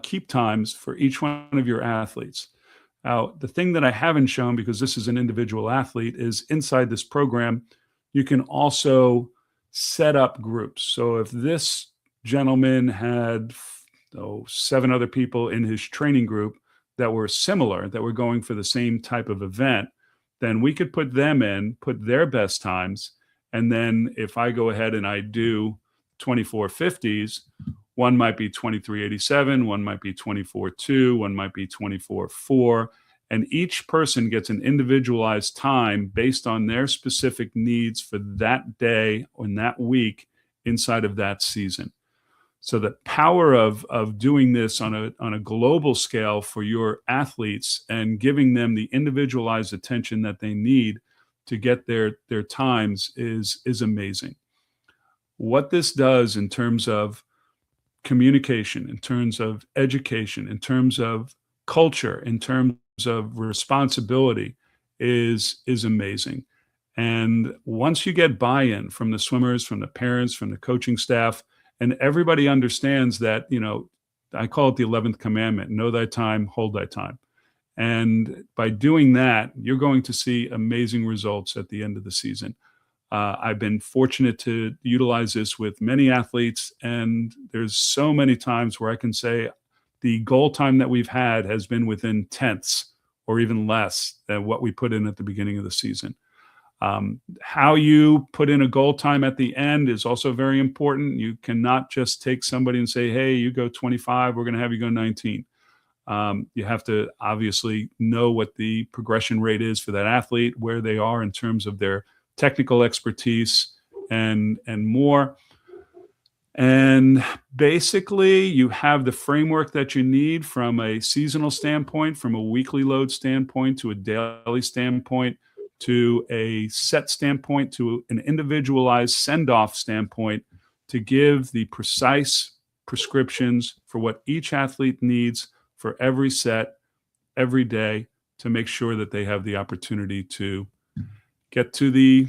[SPEAKER 2] keep times for each one of your athletes. Now, the thing that I haven't shown, because this is an individual athlete, is inside this program, you can also set up groups. So if this gentleman had 7 other people in his training group that were similar, that were going for the same type of event, then we could put them in, put their best times. And then if I go ahead and I do 2450s, one might be 2387, one might be 242, one might be 244. And each person gets an individualized time based on their specific needs for that day or that week inside of that season. So the power of doing this on a global scale for your athletes and giving them the individualized attention that they need to get their times is amazing. What this does in terms of communication, in terms of education, in terms of culture, in terms of responsibility is amazing. And once you get buy-in from the swimmers, from the parents, from the coaching staff, and everybody understands that, I call it the 11th commandment, know thy time, hold thy time. And by doing that, you're going to see amazing results at the end of the season. I've been fortunate to utilize this with many athletes, and there's so many times where I can say the goal time that we've had has been within tenths or even less than what we put in at the beginning of the season. How you put in a goal time at the end is also very important. You cannot just take somebody and say, hey, you go 25, we're going to have you go 19. You have to obviously know what the progression rate is for that athlete, where they are in terms of their technical expertise and more. And basically, you have the framework that you need from a seasonal standpoint, from a weekly load standpoint, to a daily standpoint, to a set standpoint, to an individualized send-off standpoint, to give the precise prescriptions for what each athlete needs for every set, every day, to make sure that they have the opportunity to get to the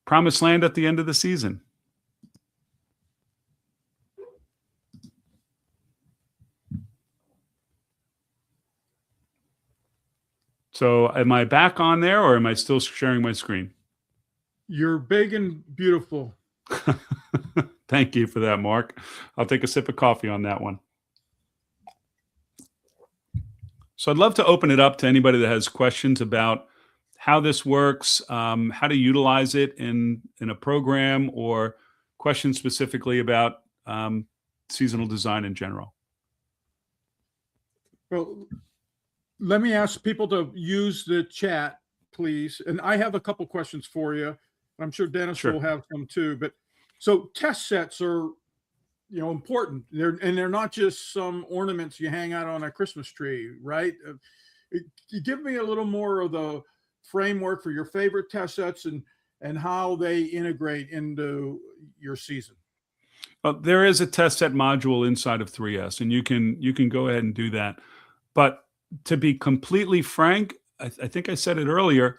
[SPEAKER 2] promised land at the end of the season. So am I back on there, or am I still sharing my screen?
[SPEAKER 1] You're big and beautiful.
[SPEAKER 2] Thank you for that, Mark. I'll take a sip of coffee on that one. So I'd love to open it up to anybody that has questions about how this works, how to utilize it in a program, or questions specifically about seasonal design in general.
[SPEAKER 1] Well, let me ask people to use the chat, please. And I have a couple questions for you. I'm sure Dennis will have some too. But so test sets are, important. They're not just some ornaments you hang out on a Christmas tree, right? You give me a little more of the framework for your favorite test sets and how they integrate into your season.
[SPEAKER 2] There is a test set module inside of 3S, and you can go ahead and do that. But to be completely frank, I think I said it earlier,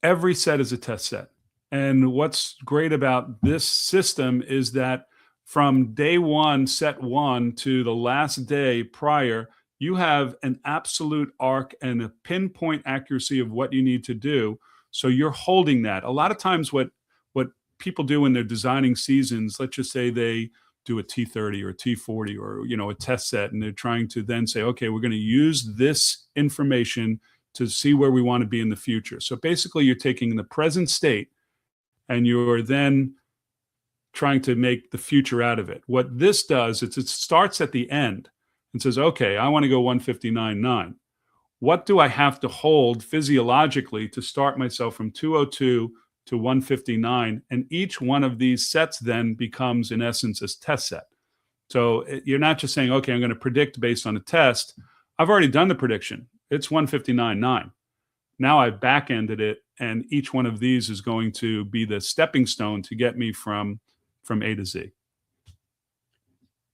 [SPEAKER 2] every set is a test set. And what's great about this system is that from day one, set one, to the last day prior, you have an absolute arc and a pinpoint accuracy of what you need to do. So you're holding that. A lot of times what people do when they're designing seasons, let's just say they do a T30 or a T40 or, a test set, and they're trying to then say, okay, we're going to use this information to see where we want to be in the future. So basically you're taking the present state and you're then trying to make the future out of it. What this does is it starts at the end and says, okay, I want to go 159.9. What do I have to hold physiologically to start myself from 202 to 159? And each one of these sets then becomes, in essence, a test set. So you're not just saying, okay, I'm going to predict based on a test. I've already done the prediction. It's 159.9. Now I've back-ended it, and each one of these is going to be the stepping stone to get me from A to Z.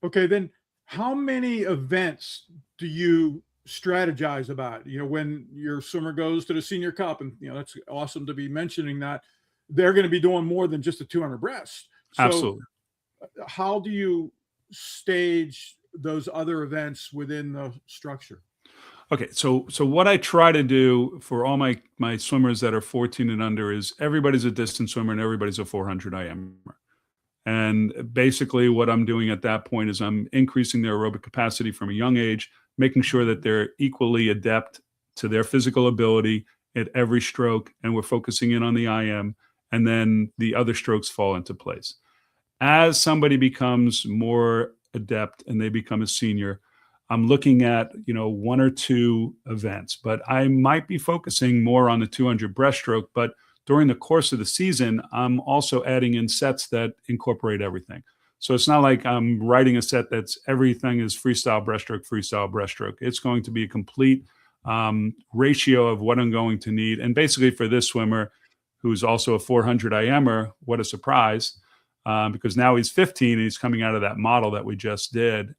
[SPEAKER 1] Okay, then how many events do you strategize about? When your swimmer goes to the Senior Cup, and that's awesome to be mentioning that, they're going to be doing more than just a 200 breast. So
[SPEAKER 2] absolutely.
[SPEAKER 1] How do you stage those other events within the structure?
[SPEAKER 2] Okay, so what I try to do for all my swimmers that are 14 and under is everybody's a distance swimmer and everybody's a 400 IMer. And basically what I'm doing at that point is I'm increasing their aerobic capacity from a young age, making sure that they're equally adept to their physical ability at every stroke, and we're focusing in on the IM, and then the other strokes fall into place. As somebody becomes more adept and they become a senior, I'm looking at, one or two events, but I might be focusing more on the 200 breaststroke. But during the course of the season, I'm also adding in sets that incorporate everything. So it's not like I'm writing a set that's everything is freestyle, breaststroke. It's going to be a complete ratio of what I'm going to need. And basically for this swimmer, who's also a 400 IMer, what a surprise, because now he's 15 and he's coming out of that model that we just did.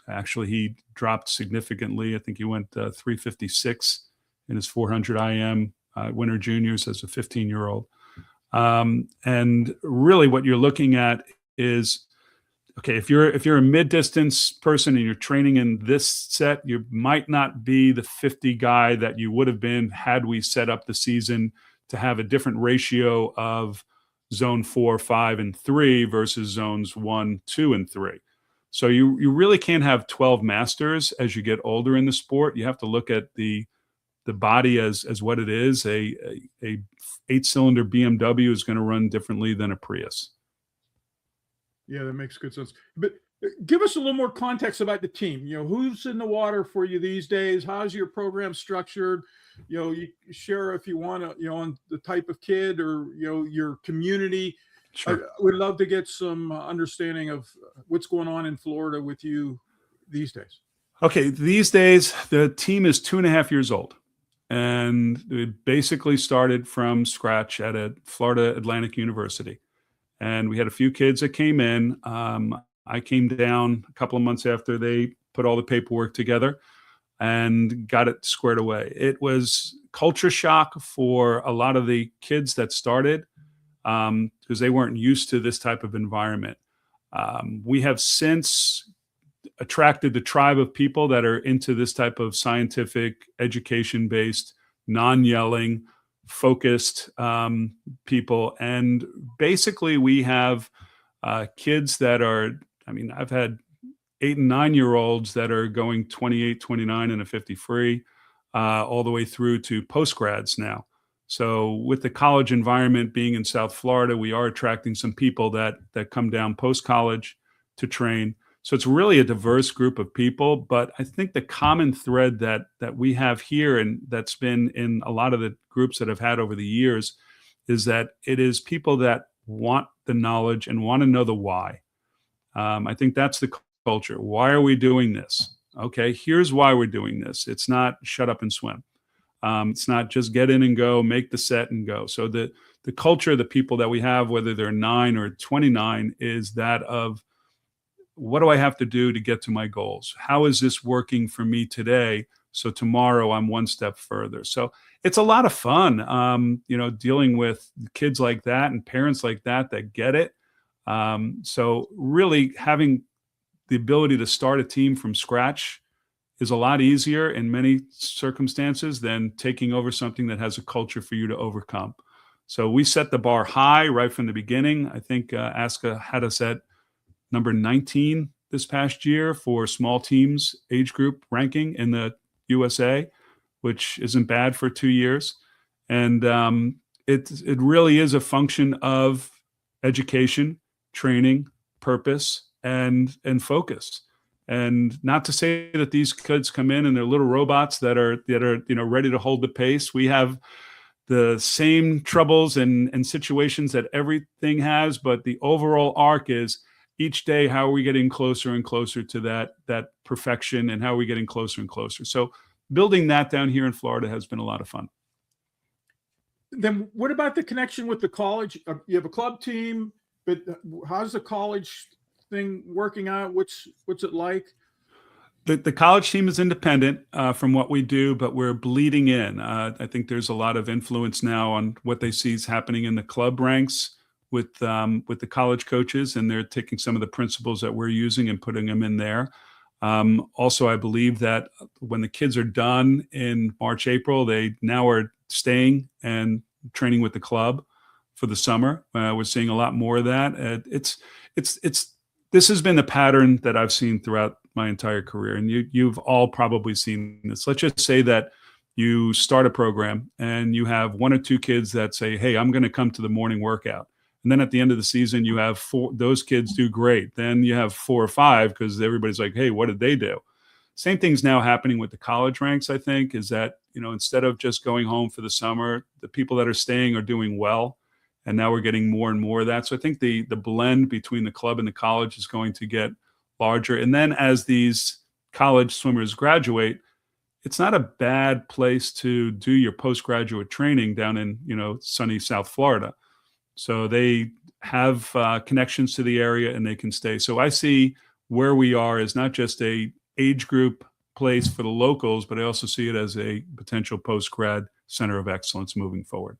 [SPEAKER 2] Actually, he dropped significantly. I think he went 356 in his 400 IM Winter Juniors as a 15-year-old. And really what you're looking at is, okay, if you're a mid-distance person and you're training in this set, you might not be the 50 guy that you would have been had we set up the season to have a different ratio of zone 4, 5, and 3 versus zones 1, 2, and 3. So you really can't have 12 masters as you get older in the sport. You have to look at the the body as what it is. A 8-cylinder BMW is going to run differently than a Prius.
[SPEAKER 1] Yeah, that makes good sense. But give us a little more context about the team. Who's in the water for you these days? How's your program structured? You share if you want to, on the type of kid or, your community.
[SPEAKER 2] Sure.
[SPEAKER 1] I would love to get some understanding of what's going on in Florida with you these days.
[SPEAKER 2] Okay, these days the team is 2.5 years old, and it basically started from scratch at a Florida Atlantic University. And we had a few kids that came in. I came down a couple of months after they put all the paperwork together and got it squared away. It was culture shock for a lot of the kids that started because they weren't used to this type of environment. We have since attracted the tribe of people that are into this type of scientific, education-based, non-yelling, focused people. And basically we have kids that are, I've had 8 and 9-year-olds that are going 28, 29 and a 50 free, all the way through to postgrads now. So with the college environment being in South Florida, we are attracting some people that come down post-college to train. So it's really a diverse group of people, but I think the common thread that we have here, and that's been in a lot of the groups that I've had over the years, is that it is people that want the knowledge and want to know the why. I think that's the culture. Why are we doing this? Okay, here's why we're doing this. It's not shut up and swim. It's not just get in and go, make the set and go. So the culture of the people that we have, whether they're 9 or 29, is that of, what do I have to do to get to my goals? How is this working for me today? So tomorrow I'm one step further. So it's a lot of fun, dealing with kids like that and parents like that get it. So really having the ability to start a team from scratch is a lot easier in many circumstances than taking over something that has a culture for you to overcome. So we set the bar high right from the beginning. I think ASCA had us at number 19 this past year for small teams age group ranking in the USA, which isn't bad for 2 years. And it really is a function of education, training, purpose, and focus. And not to say that these kids come in and they're little robots that are ready to hold the pace. We have the same troubles and situations that everything has, but the overall arc is each day, how are we getting closer and closer to that perfection, and how are we getting closer and closer? So building that down here in Florida has been a lot of fun.
[SPEAKER 1] Then what about the connection with the college? You have a club team, but how's the college thing working out? What's it like?
[SPEAKER 2] The college team is independent from what we do, but we're bleeding in. I think there's a lot of influence now on what they see is happening in the club ranks with the college coaches, and they're taking some of the principles that we're using and putting them in there. Also, I believe that when the kids are done in March, April, they now are staying and training with the club for the summer. We're seeing a lot more of that. This has been the pattern that I've seen throughout my entire career, and you've all probably seen this. Let's just say that you start a program and you have 1 or 2 kids that say, "Hey, I'm going to come to the morning workout." And then at the end of the season, you have 4, those kids do great. Then you have 4 or 5 because everybody's like, "Hey, what did they do?" Same thing's now happening with the college ranks, I think, is that, instead of just going home for the summer, the people that are staying are doing well. And now we're getting more and more of that. So I think the blend between the club and the college is going to get larger. And then as these college swimmers graduate, it's not a bad place to do your postgraduate training down in, sunny South Florida. So they have connections to the area and they can stay. So I see where we are as not just a age group place for the locals, but I also see it as a potential post-grad center of excellence moving forward.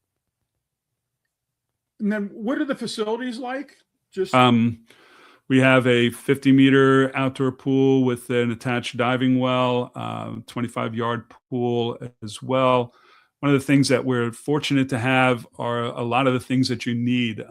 [SPEAKER 1] And then what are the facilities like?
[SPEAKER 2] We have a 50-meter outdoor pool with an attached diving well, 25-yard pool as well. One of the things that we're fortunate to have are a lot of the things that you need.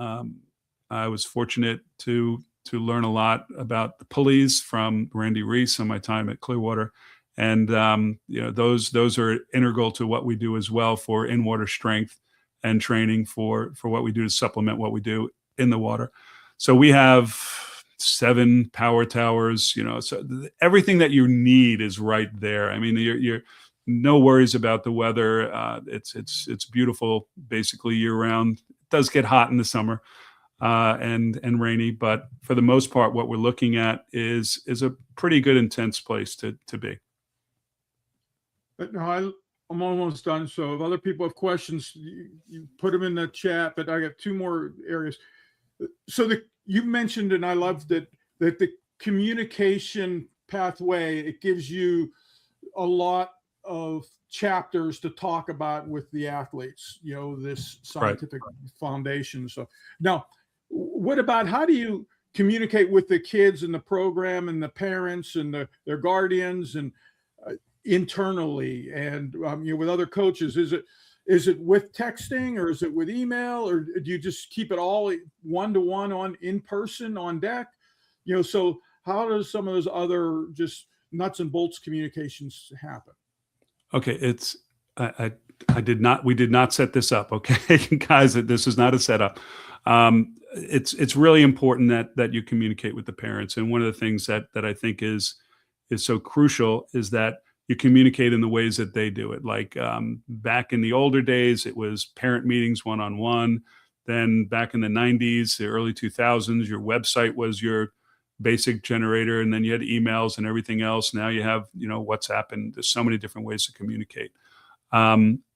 [SPEAKER 2] I was fortunate to learn a lot about the pulleys from Randy Reese on my time at Clearwater, And those are integral to what we do as well for in-water strength and training for what we do to supplement what we do in the water. So we have 7 power towers, so everything that you need is right there. I mean, you're no worries about the weather. It's beautiful basically year round. It does get hot in the summer and rainy, but for the most part, what we're looking at is a pretty good intense place to be.
[SPEAKER 1] But no, I'm almost done. So if other people have questions, you put them in the chat, but I got 2 more areas. So you mentioned, and I loved that the communication pathway, it gives you a lot of chapters to talk about with the athletes, this scientific foundation. So now, what about, how do you communicate with the kids in the program and the parents and their guardians and internally and with other coaches? Is it with texting, or is it with email, or do you just keep it all one-to-one on in person on deck? So how does some of those other just nuts and bolts communications happen?
[SPEAKER 2] Okay, we did not set this up. Okay, guys, this is not a setup. It's really important that you communicate with the parents. And one of the things that I think is so crucial is that you communicate in the ways that they do it. Like back in the older days, it was parent meetings one-on-one. Then back in the 90s, the early 2000s, your website was your basic generator, and then you had emails and everything else. Now you have, WhatsApp, and there's so many different ways to communicate.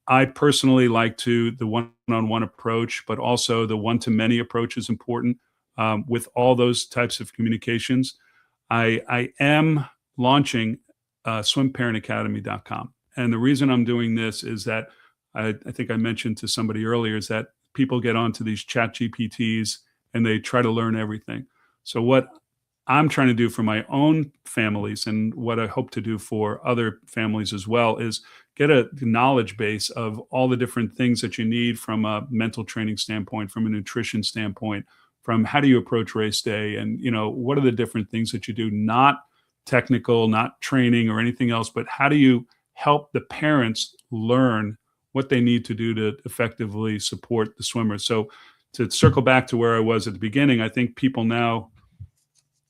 [SPEAKER 2] I personally like the one-on-one approach, but also the one-to-many approach is important with all those types of communications. I am launching swimparentacademy.com. And the reason I'm doing this is that I think I mentioned to somebody earlier is that people get onto these chat GPTs and they try to learn everything. So what I'm trying to do for my own families, and what I hope to do for other families as well, is get a knowledge base of all the different things that you need from a mental training standpoint, from a nutrition standpoint, from how do you approach race day, and what are the different things that you do, not technical, not training or anything else, but how do you help the parents learn what they need to do to effectively support the swimmers. So to circle back to where I was at the beginning, I think people now,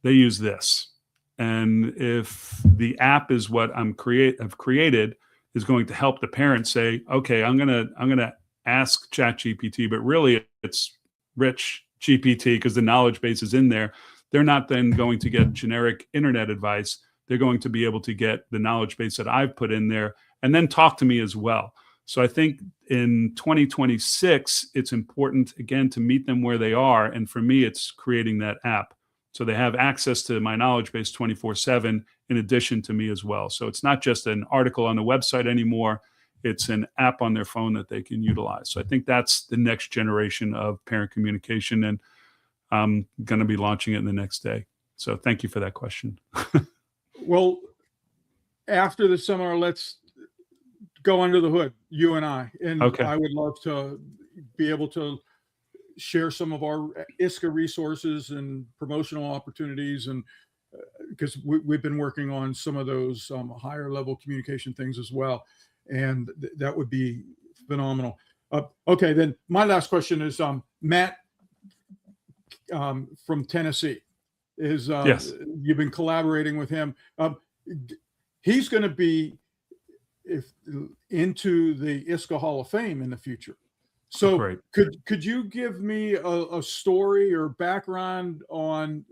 [SPEAKER 2] they use this. And if the app is what I've created is going to help the parents say, okay, I'm gonna ask ChatGPT, but really it's rich GPT because the knowledge base is in there. They're not then going to get generic internet advice. They're going to be able to get the knowledge base that I've put in there and then talk to me as well. So I think in 2026, it's important, again, to meet them where they are. And for me, it's creating that app. So they have access to my knowledge base 24/7 in addition to me as well. So it's not just an article on the website anymore. It's an app on their phone that they can utilize. So I think that's the next generation of parent communication. And I'm going to be launching it the next day. So thank you for that question.
[SPEAKER 1] Well, after the seminar, let's go under the hood, you and I. And
[SPEAKER 2] okay.
[SPEAKER 1] I would love to be able to share some of our ISCA resources and promotional opportunities, and because we've been working on some of those higher level communication things as well. And that would be phenomenal. Okay, then my last question is Matt from Tennessee. Yes. You've been collaborating with him. He's going to be into the ISCA Hall of Fame in the future. So
[SPEAKER 2] Great.
[SPEAKER 1] Could you give me a story or background on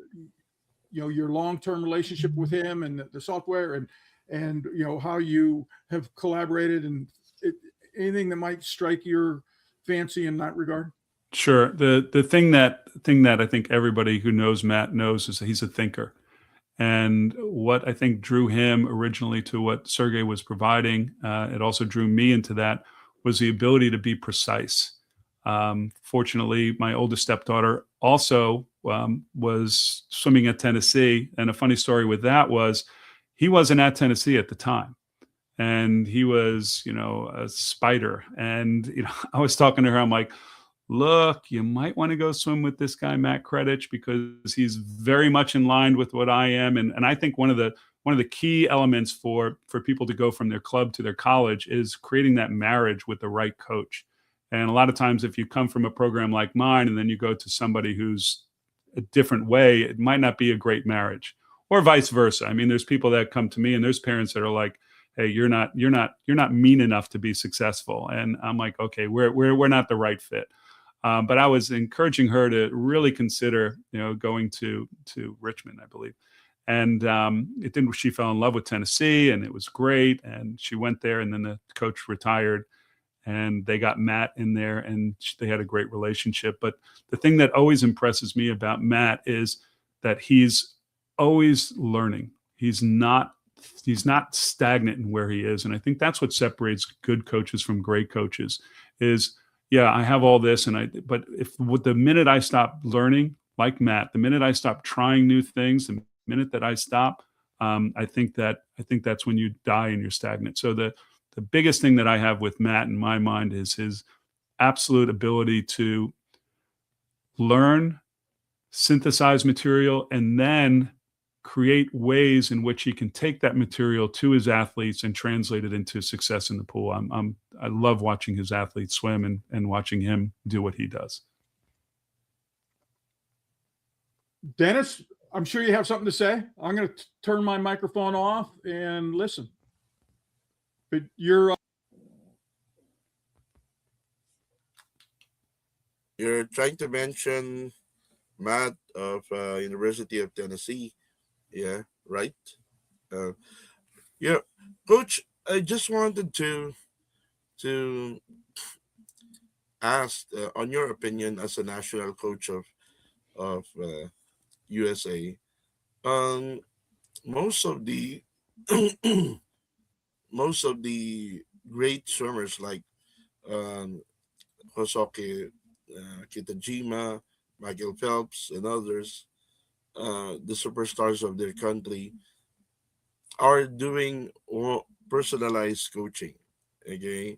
[SPEAKER 1] your long-term relationship with him and the software and how you have collaborated, and anything that might strike your fancy in that regard?
[SPEAKER 2] Sure. The thing that I think everybody who knows Matt knows is that he's a thinker. And what I think drew him originally to what Sergey was providing, it also drew me into that, was the ability to be precise. Fortunately, my oldest stepdaughter also was swimming at Tennessee. And a funny story with that was he wasn't at Tennessee at the time. And he was, a spider. And, I was talking to her, I'm like, look, you might want to go swim with this guy, Matt Kredich, because he's very much in line with what I am. And I think one of the one of the key elements for people to go from their club to their college is creating that marriage with the right coach. And a lot of times, if you come from a program like mine and then you go to somebody who's a different way, it might not be a great marriage, or vice versa. I mean, there's people that come to me and there's parents that are like, hey, you're not mean enough to be successful. And I'm like, okay, we're not the right fit. But I was encouraging her to really consider, going to Richmond, I believe. And it didn't. She fell in love with Tennessee, and it was great. And she went there, and then the coach retired, and they got Matt in there, and they had a great relationship. But the thing that always impresses me about Matt is that he's always learning. He's not stagnant in where he is. And I think that's what separates good coaches from great coaches is, yeah, I have all this. But the minute I stop learning, like Matt, the minute I stop trying new things, the minute that I stop, I think that's when you die and you're stagnant. So the biggest thing that I have with Matt in my mind is his absolute ability to learn, synthesize material, and then create ways in which he can take that material to his athletes and translate it into success in the pool. I love watching his athletes swim and watching him do what he does.
[SPEAKER 1] Dennis, I'm sure you have something to say. I'm going to turn my microphone off and listen. But you're
[SPEAKER 3] trying to mention Matt of University of Tennessee. Yeah, right. Yeah, Coach, I just wanted to ask on your opinion as a national coach of USA. Most of the most of the great swimmers like Hosoke Kitajima, Michael Phelps, and others, the superstars of their country, are doing personalized coaching. Okay,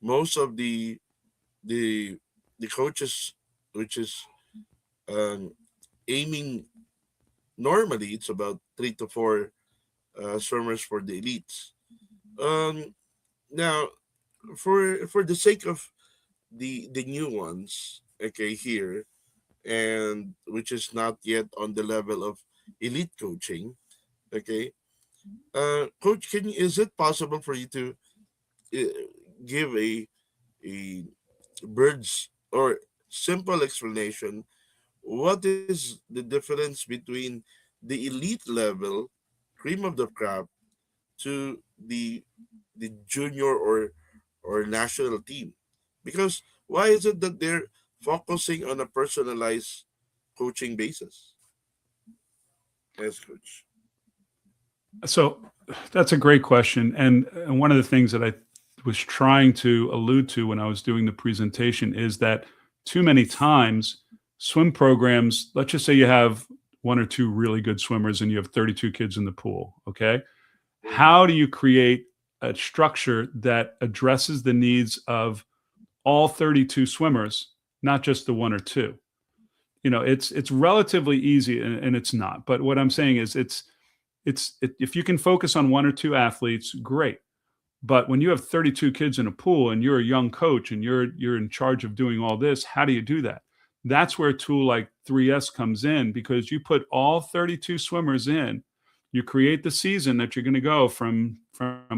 [SPEAKER 3] most of the coaches, which is aiming, normally it's about 3 to 4 swimmers for the elites. Now, for the sake of the new ones, okay, here, and which is not yet on the level of elite coaching, okay, Coach, is it possible for you to give a bird's or simple explanation? What is the difference between the elite level, cream of the crop, to the junior or national team? Because why is it that they're focusing on a personalized coaching basis? Yes, Coach.
[SPEAKER 2] So that's a great question. And one of the things that I was trying to allude to when I was doing the presentation is that too many times swim programs, let's just say you have 1 or 2 really good swimmers and you have 32 kids in the pool. Okay. How do you create a structure that addresses the needs of all 32 swimmers, not just the 1 or 2? It's relatively easy, and it's not. But what I'm saying is if you can focus on 1 or 2 athletes, great. But when you have 32 kids in a pool and you're a young coach and you're in charge of doing all this, how do you do that? That's where a tool like 3S comes in, because you put all 32 swimmers in, you create the season that you're going to go from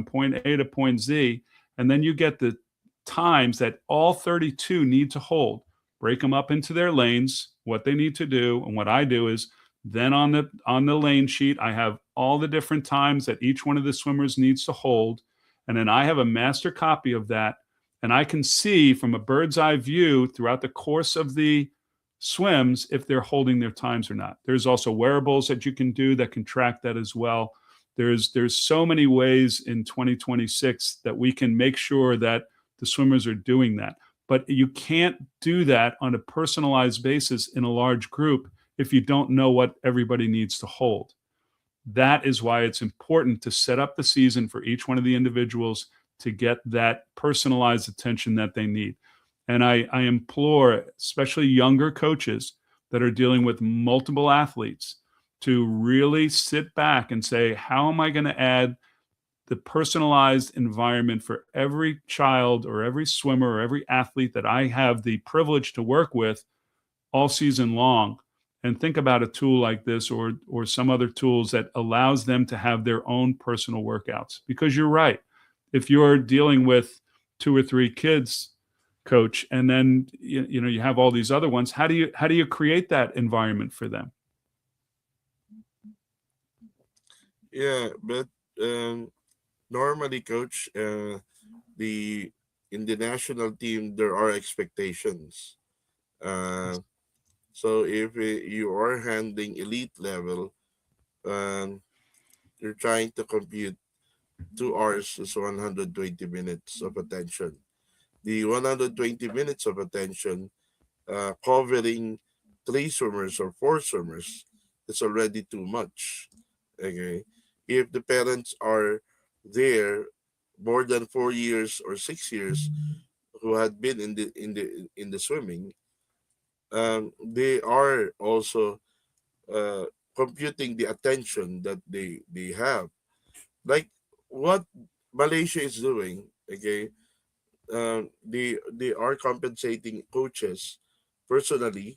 [SPEAKER 2] point A to point Z, and then you get the times that all 32 need to hold. Break them up into their lanes, what they need to do. And what I do is then on the lane sheet, I have all the different times that each one of the swimmers needs to hold. And then I have a master copy of that. And I can see from a bird's eye view throughout the course of the swims if they're holding their times or not. There's also wearables that you can do that can track that as well. There's so many ways in 2026 that we can make sure that the swimmers are doing that. But you can't do that on a personalized basis in a large group if you don't know what everybody needs to hold. That is why it's important to set up the season for each one of the individuals to get that personalized attention that they need. And I implore, especially younger coaches that are dealing with multiple athletes, to really sit back and say, how am I going to add the personalized environment for every child or every swimmer or every athlete that I have the privilege to work with all season long? And think about a tool like this or some other tools that allows them to have their own personal workouts. Because you're right. If you're dealing with 2 or 3 kids, coach, and then you have all these other ones, how do you create that environment for them?
[SPEAKER 3] Yeah, but normally, coach, in the national team there are expectations. So if you are handling elite level, um, you're trying to compute 2 hours is 120 minutes of attention. The 120 minutes of attention covering 3 swimmers or 4 swimmers is already too much. Okay, if the parents are there more than 4 years or 6 years who had been in the swimming, they are also uh, computing the attention that they have, like what Malaysia is doing. Okay, they are compensating coaches personally.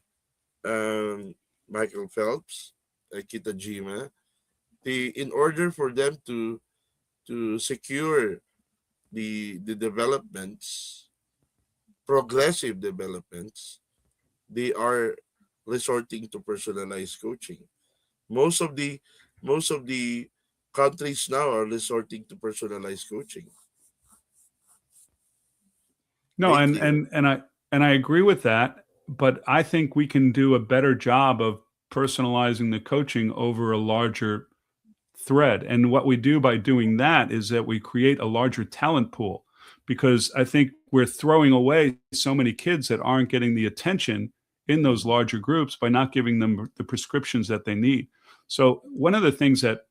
[SPEAKER 3] Michael Phelps, Kitajima, in order for them to secure the developments, progressive developments, they are resorting to personalized coaching. Most of the most of the countries now are resorting to personalized coaching
[SPEAKER 2] No,
[SPEAKER 3] lately.
[SPEAKER 2] and I agree with that, but I think we can do a better job of personalizing the coaching over a larger thread. And what we do by doing that is that we create a larger talent pool, because I think we're throwing away so many kids that aren't getting the attention in those larger groups by not giving them the prescriptions that they need. So one of the things that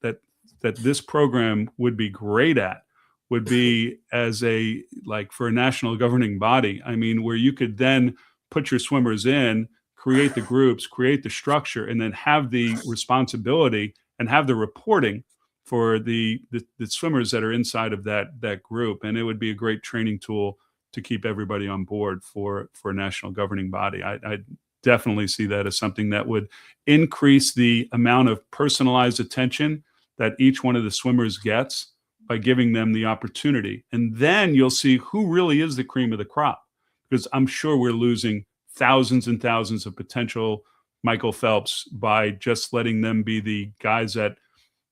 [SPEAKER 2] this program would be great at would be as a, like, for a national governing body. I mean, where you could then put your swimmers in, create the groups, create the structure, and then have the responsibility and have the reporting for the swimmers that are inside of that group. And it would be a great training tool to keep everybody on board for a national governing body. I definitely see that as something that would increase the amount of personalized attention that each one of the swimmers gets by giving them the opportunity. And then you'll see who really is the cream of the crop, because I'm sure we're losing thousands and thousands of potential Michael Phelps by just letting them be the guys that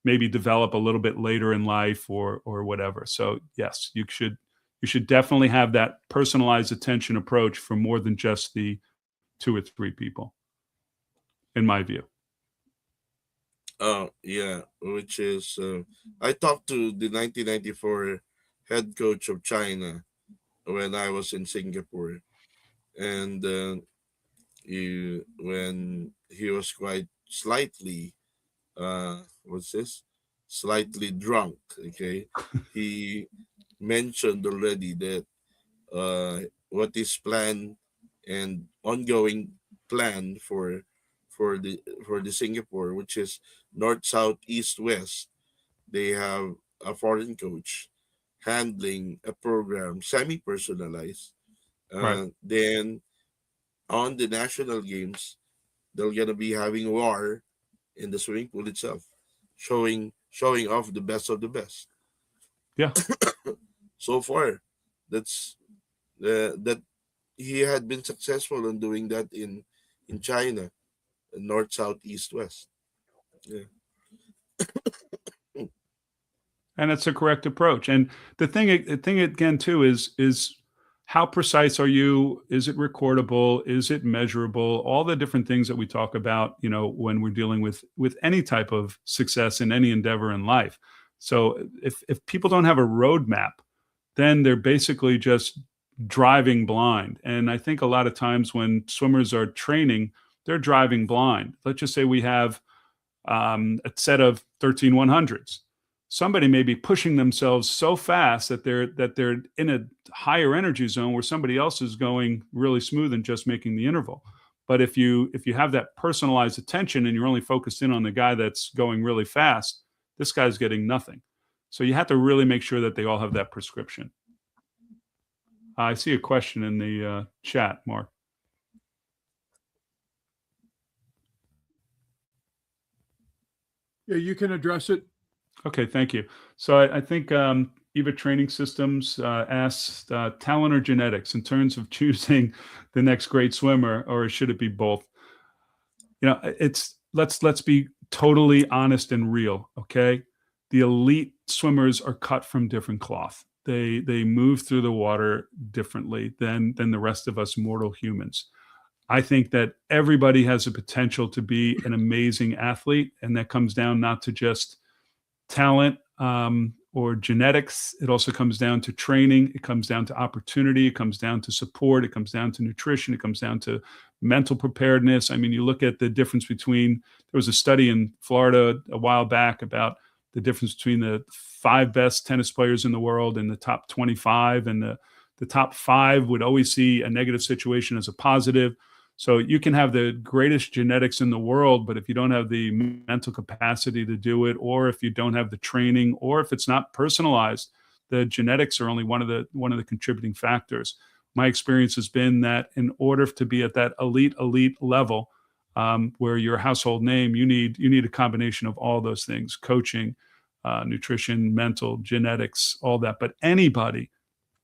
[SPEAKER 2] maybe develop a little bit later in life or whatever. So yes, you should definitely have that personalized attention approach for more than just the 2 or 3 people, in my view.
[SPEAKER 3] Oh yeah, which is I talked to the 1994 head coach of China when I was in Singapore, and when he was quite slightly what's this slightly drunk. Okay, he mentioned already that what is planned and ongoing plan for the Singapore, which is north, south, east, west. They have a foreign coach handling a program semi-personalized.
[SPEAKER 2] Right.
[SPEAKER 3] Then on the national games, they're gonna be having war in the swimming pool itself, showing off the best of the best.
[SPEAKER 2] Yeah.
[SPEAKER 3] So far, that's that he had been successful in doing that in China, north, south, east, west. Yeah.
[SPEAKER 2] And it's a correct approach. And the thing again too is how precise are you? Is it recordable? Is it measurable? All the different things that we talk about, when we're dealing with any type of success in any endeavor in life. So if people don't have a roadmap, then they're basically just driving blind. And I think a lot of times when swimmers are training, they're driving blind. Let's just say we have a set of 13 100s. Somebody may be pushing themselves so fast that they're in a higher energy zone where somebody else is going really smooth and just making the interval. But if you have that personalized attention and you're only focused in on the guy that's going really fast, this guy's getting nothing. So you have to really make sure that they all have that prescription. I see a question in the chat, Mark.
[SPEAKER 1] Yeah, you can address it.
[SPEAKER 2] Okay, thank you. So I think EVA Training Systems asked talent or genetics in terms of choosing the next great swimmer, or should it be both? You know, it's let's be totally honest and real. Okay, the elite swimmers are cut from different cloth. They move through the water differently than the rest of us mortal humans. I think that everybody has a potential to be an amazing athlete, and that comes down not to just talent or genetics. It also comes down to training. It comes down to opportunity. It comes down to support. It comes down to nutrition. It comes down to mental preparedness. I mean, you look at the difference between, there was a study in Florida a while back about the difference between the 5 best tennis players in the world and the top 25, and the top 5 would always see a negative situation as a positive. So you can have the greatest genetics in the world, but if you don't have the mental capacity to do it, or if you don't have the training, or if it's not personalized, the genetics are only one of the contributing factors. My experience has been that in order to be at that elite level, where you're a household name, you need a combination of all those things: coaching, nutrition, mental, genetics, all that. But anybody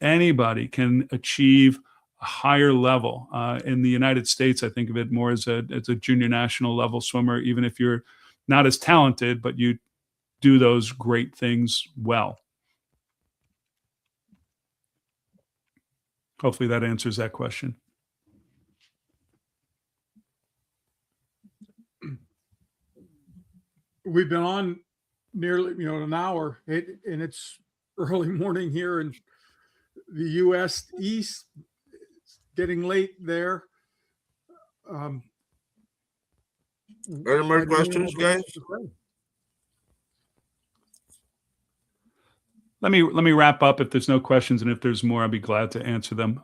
[SPEAKER 2] can achieve a higher level. In the United States, I think of it more as a junior national level swimmer, even if you're not as talented, but you do those great things well. Hopefully that answers that question.
[SPEAKER 1] We've been on nearly an hour, and it's early morning here in the U.S. East. It's getting late there.
[SPEAKER 3] Are there more questions, guys?
[SPEAKER 2] Let me wrap up. If there's no questions, and if there's more, I'll be glad to answer them.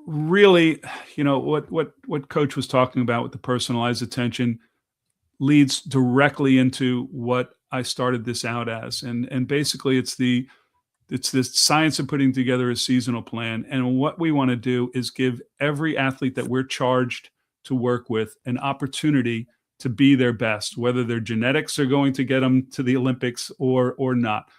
[SPEAKER 2] Really, what Coach was talking about with the personalized attention leads directly into what I started this out as, and basically it's this science of putting together a seasonal plan. And what we want to do is give every athlete that we're charged to work with an opportunity to be their best, whether their genetics are going to get them to the Olympics or not.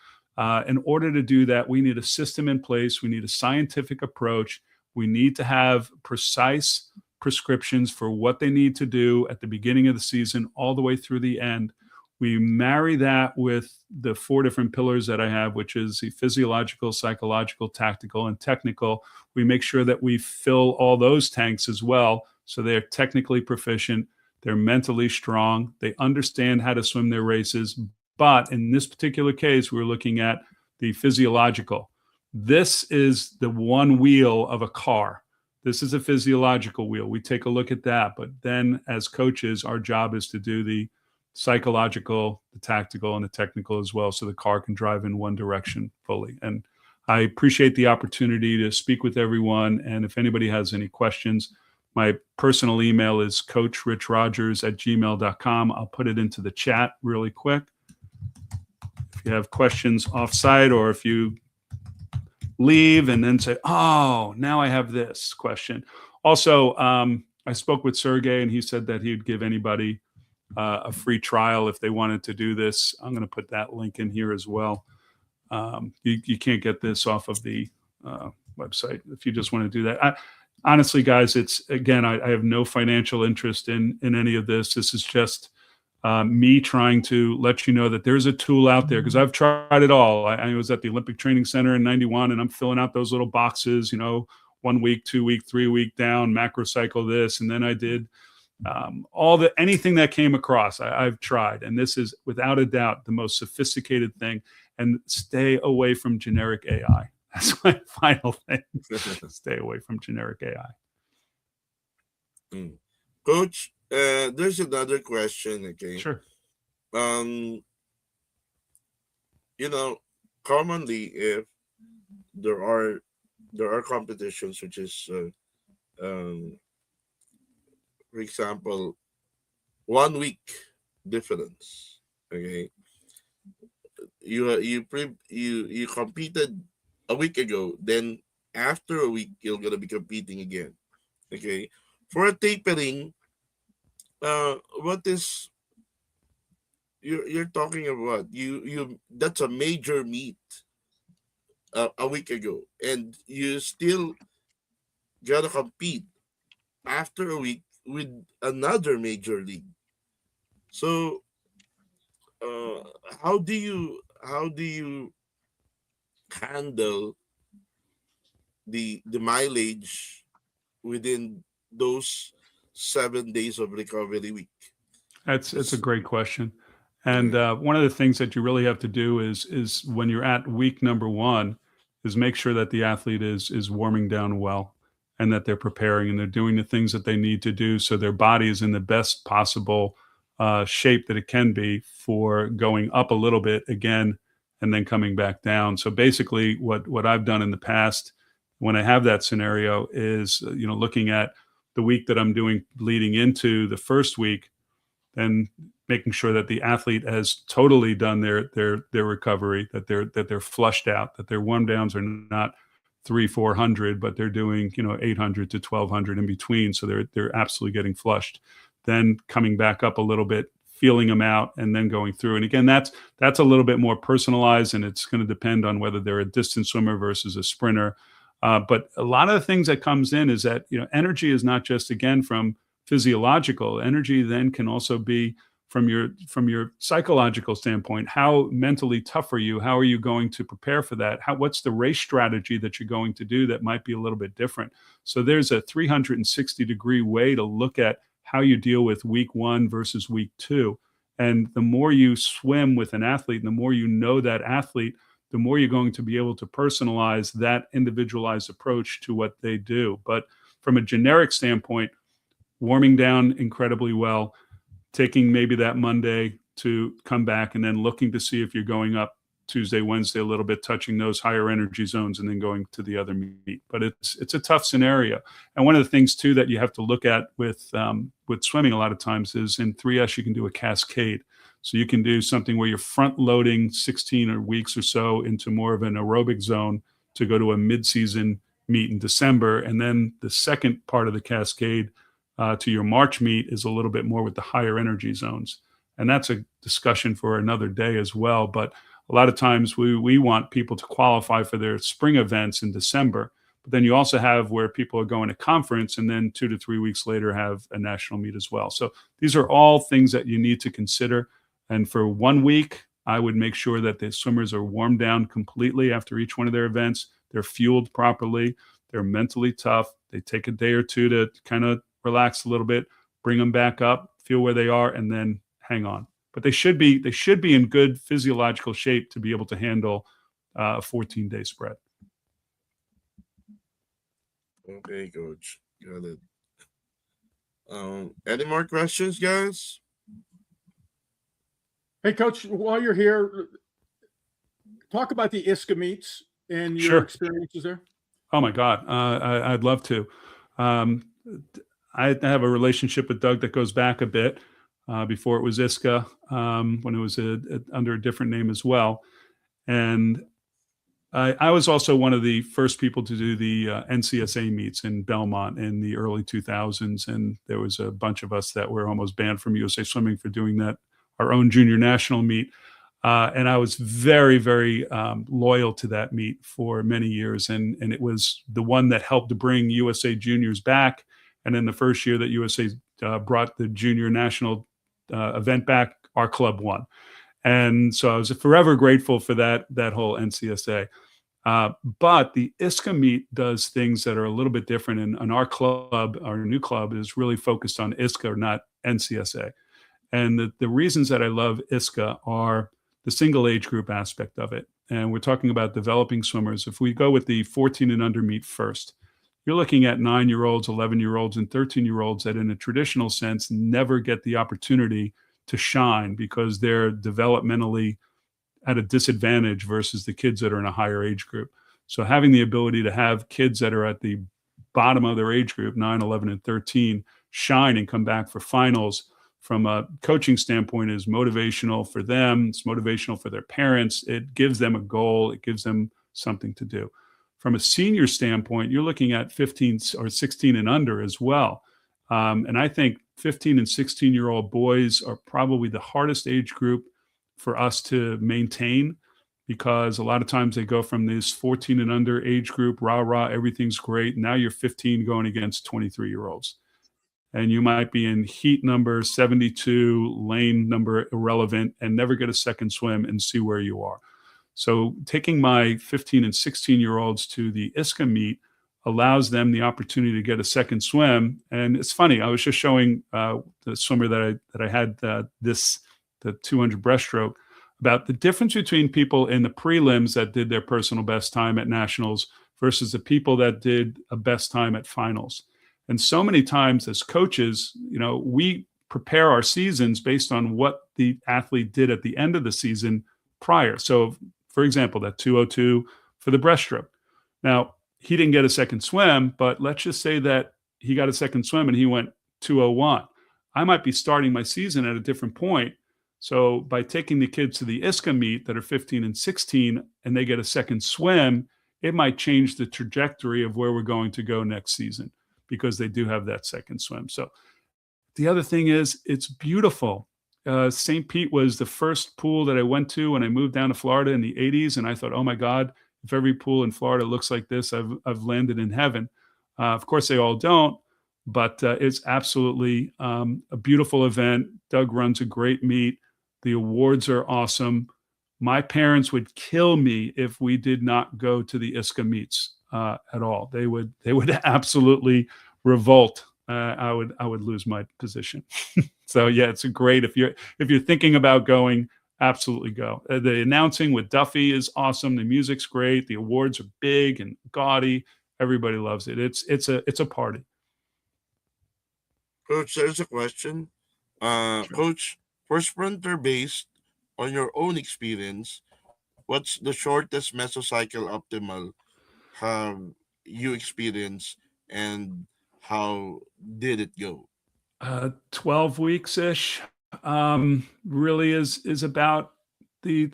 [SPEAKER 2] In order to do that, we need a system in place. We need a scientific approach. We need to have precise prescriptions for what they need to do at the beginning of the season all the way through the end. We marry that with the 4 different pillars that I have, which is the physiological, psychological, tactical, and technical. We make sure that we fill all those tanks as well, so they're technically proficient, they're mentally strong, they understand how to swim their races. But in this particular case, we're looking at the physiological. This is the one wheel of a car. This is a physiological wheel. We take a look at that. But then as coaches, our job is to do the psychological, the tactical, and the technical as well, so the car can drive in one direction fully. And I appreciate the opportunity to speak with everyone. And if anybody has any questions, my personal email is coachrichrogers@gmail.com. I'll put it into the chat really quick. If you have questions offsite, or if you leave and then say, oh, now I have this question. Also, I spoke with Sergey, and he said that he'd give anybody a free trial if they wanted to do this. I'm going to put that link in here as well. You can't get this off of the website if you just want to do that. Honestly, guys, it's, again, I have no financial interest in any of this. This is just me trying to let you know that there's a tool out there, because I've tried it all. I was at the Olympic Training Center in '91, and I'm filling out those little boxes, 1 week, 2 week, 3 week down, macrocycle this, and then I did anything that came across. I've tried, and this is without a doubt the most sophisticated thing. And stay away from generic AI. That's my final thing. Stay away from generic AI.
[SPEAKER 3] Coach, there's another question. Okay.
[SPEAKER 2] Sure.
[SPEAKER 3] Commonly, if there are competitions which is for example, 1 week difference. Okay, you competed a week ago, then after a week you're gonna be competing again. Okay, for a tapering, what is you're talking about? You That's a major meet a week ago, and you still gotta compete after a week with another major league. So, uh, how do you handle the mileage within those 7 days of recovery week?
[SPEAKER 2] It's a
[SPEAKER 3] It's,
[SPEAKER 2] great question. And
[SPEAKER 3] yeah.
[SPEAKER 2] one of the things that you really have to do is when you're at week number one, is make sure that the athlete is warming down well, and that they're preparing and they're doing the things that they need to do so their body is in the best possible shape that it can be for going up a little bit again and then coming back down. So basically, what I've done in the past when I have that scenario is looking at the week that I'm doing leading into the first week, and making sure that the athlete has totally done their recovery, that they're flushed out, that their warm downs are not 300-400, but they're doing 800 to 1200 in between, so they're absolutely getting flushed. Then coming back up a little bit, feeling them out, and then going through. And again, that's a little bit more personalized, and it's going to depend on whether they're a distance swimmer versus a sprinter. But a lot of the things that comes in is that energy is not just, again, from physiological energy, then can also be from your psychological standpoint. How mentally tough are you? How are you going to prepare for that? What's the race strategy that you're going to do that might be a little bit different? So there's a 360-degree way to look at how you deal with week one versus week two. And the more you swim with an athlete, and the more you know that athlete, the more you're going to be able to personalize that individualized approach to what they do. But from a generic standpoint, warming down incredibly well, taking maybe that Monday to come back, and then looking to see if you're going up Tuesday, Wednesday a little bit, touching those higher energy zones, and then going to the other meet. But it's a tough scenario. And one of the things too that you have to look at with swimming a lot of times is in 3S you can do a cascade. So you can do something where you're front loading 16 weeks or so into more of an aerobic zone to go to a mid-season meet in December, and then the second part of the cascade to your March meet is a little bit more with the higher energy zones. And that's a discussion for another day as well. But a lot of times we want people to qualify for their spring events in December. But then you also have where people are going to conference, and then 2 to 3 weeks later have a national meet as well. So these are all things that you need to consider. And for 1 week, I would make sure that the swimmers are warmed down completely after each one of their events. They're fueled properly. They're mentally tough. They take a day or two to kind of relax a little bit, bring them back up, feel where they are, and then hang on. But they should be in good physiological shape to be able to handle a 14-day spread.
[SPEAKER 3] Okay, coach. Got it. Any more questions, guys?
[SPEAKER 1] Hey, Coach, while you're here, talk about the ISCA meets and your
[SPEAKER 2] Sure.
[SPEAKER 1] experiences there.
[SPEAKER 2] Oh my God, I'd love to. I have a relationship with Doug that goes back a bit before it was ISCA, when it was under a different name as well. And I was also one of the first people to do the NCSA meets in Belmont in the early 2000s. And there was a bunch of us that were almost banned from USA Swimming for doing that, our own junior national meet. And I was very, very loyal to that meet for many years. And it was the one that helped to bring USA Juniors back. And then the first year that USA brought the junior national event back, our club won. And so I was forever grateful for that whole NCSA. But the ISCA meet does things that are a little bit different. And our club, our new club, is really focused on ISCA, not NCSA. And the reasons that I love ISCA are the single age group aspect of it. And we're talking about developing swimmers. If we go with the 14 and under meet first, you're looking at 9-year-olds, 11-year-olds, and 13-year-olds that in a traditional sense never get the opportunity to shine because they're developmentally at a disadvantage versus the kids that are in a higher age group. So having the ability to have kids that are at the bottom of their age group, 9, 11, and 13, shine and come back for finals from a coaching standpoint is motivational for them. It's motivational for their parents. It gives them a goal. It gives them something to do. From a senior standpoint, you're looking at 15 or 16 and under as well. And I think 15 and 16-year-old boys are probably the hardest age group for us to maintain, because a lot of times they go from this 14 and under age group, rah, everything's great. Now you're 15 going against 23-year-olds. And you might be in heat number 72, lane number irrelevant, and never get a second swim and see where you are. So taking my 15 and 16-year-olds to the ISCA meet allows them the opportunity to get a second swim. And it's funny, I was just showing the swimmer that I had the 200 breaststroke about the difference between people in the prelims that did their personal best time at nationals versus the people that did a best time at finals. And so many times as coaches, we prepare our seasons based on what the athlete did at the end of the season prior. So for example, that 202 for the breaststroke. Now, he didn't get a second swim, but let's just say that he got a second swim and he went 201. I might be starting my season at a different point. So by taking the kids to the ISCA meet that are 15 and 16 and they get a second swim, it might change the trajectory of where we're going to go next season because they do have that second swim. So the other thing is it's beautiful. St. Pete was the first pool that I went to when I moved down to Florida in the 80s. And I thought, oh my God, if every pool in Florida looks like this, I've landed in heaven. Of course, they all don't, but it's absolutely a beautiful event. Doug runs a great meet. The awards are awesome. My parents would kill me if we did not go to the ISCA meets at all. They would absolutely revolt. I would lose my position. So yeah, it's a great, if you're thinking about going, absolutely go. The announcing with Duffy is awesome. The music's great. The awards are big and gaudy. Everybody loves it. It's a party.
[SPEAKER 3] Coach, there's a question. Coach, for sprinter based on your own experience, what's the shortest mesocycle optimal have you experienced and how did it go?
[SPEAKER 2] 12 weeks ish really is about the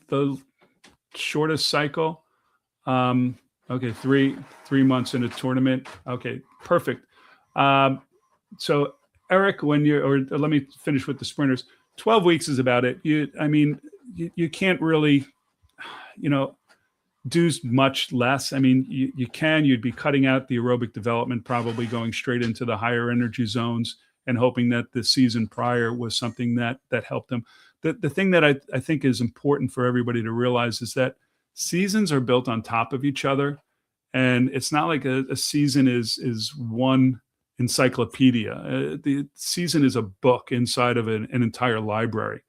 [SPEAKER 2] shortest cycle. Okay, three months in a tournament. Okay, perfect. So Eric, let me finish with the sprinters. 12 weeks is about it. You can't really, do much less. You'd be cutting out the aerobic development, probably going straight into the higher energy zones and hoping that the season prior was something that helped them. The thing that I think is important for everybody to realize is that seasons are built on top of each other. And it's not like a season is one encyclopedia. The season is a book inside of an entire library.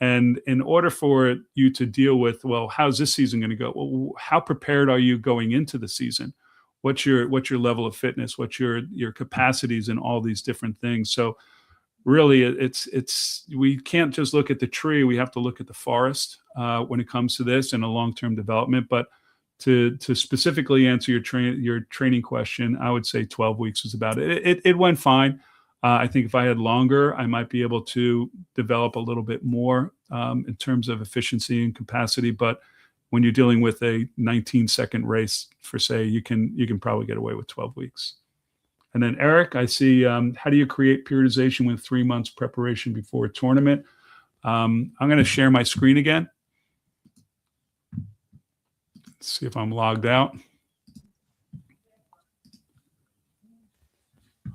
[SPEAKER 2] And in order for you to deal with, well, how's this season going to go? Well, how prepared are you going into the season? What's your level of fitness? What's your capacities and all these different things? So really it's we can't just look at the tree. We have to look at the forest when it comes to this and a long-term development. But to specifically answer your training question, I would say 12 weeks is about it. It went fine. I think if I had longer, I might be able to develop a little bit more in terms of efficiency and capacity. But when you're dealing with a 19-second race, for say, you can probably get away with 12 weeks. And then Eric, I see, how do you create periodization with 3 months preparation before a tournament? I'm going to share my screen again. Let's see if I'm logged out.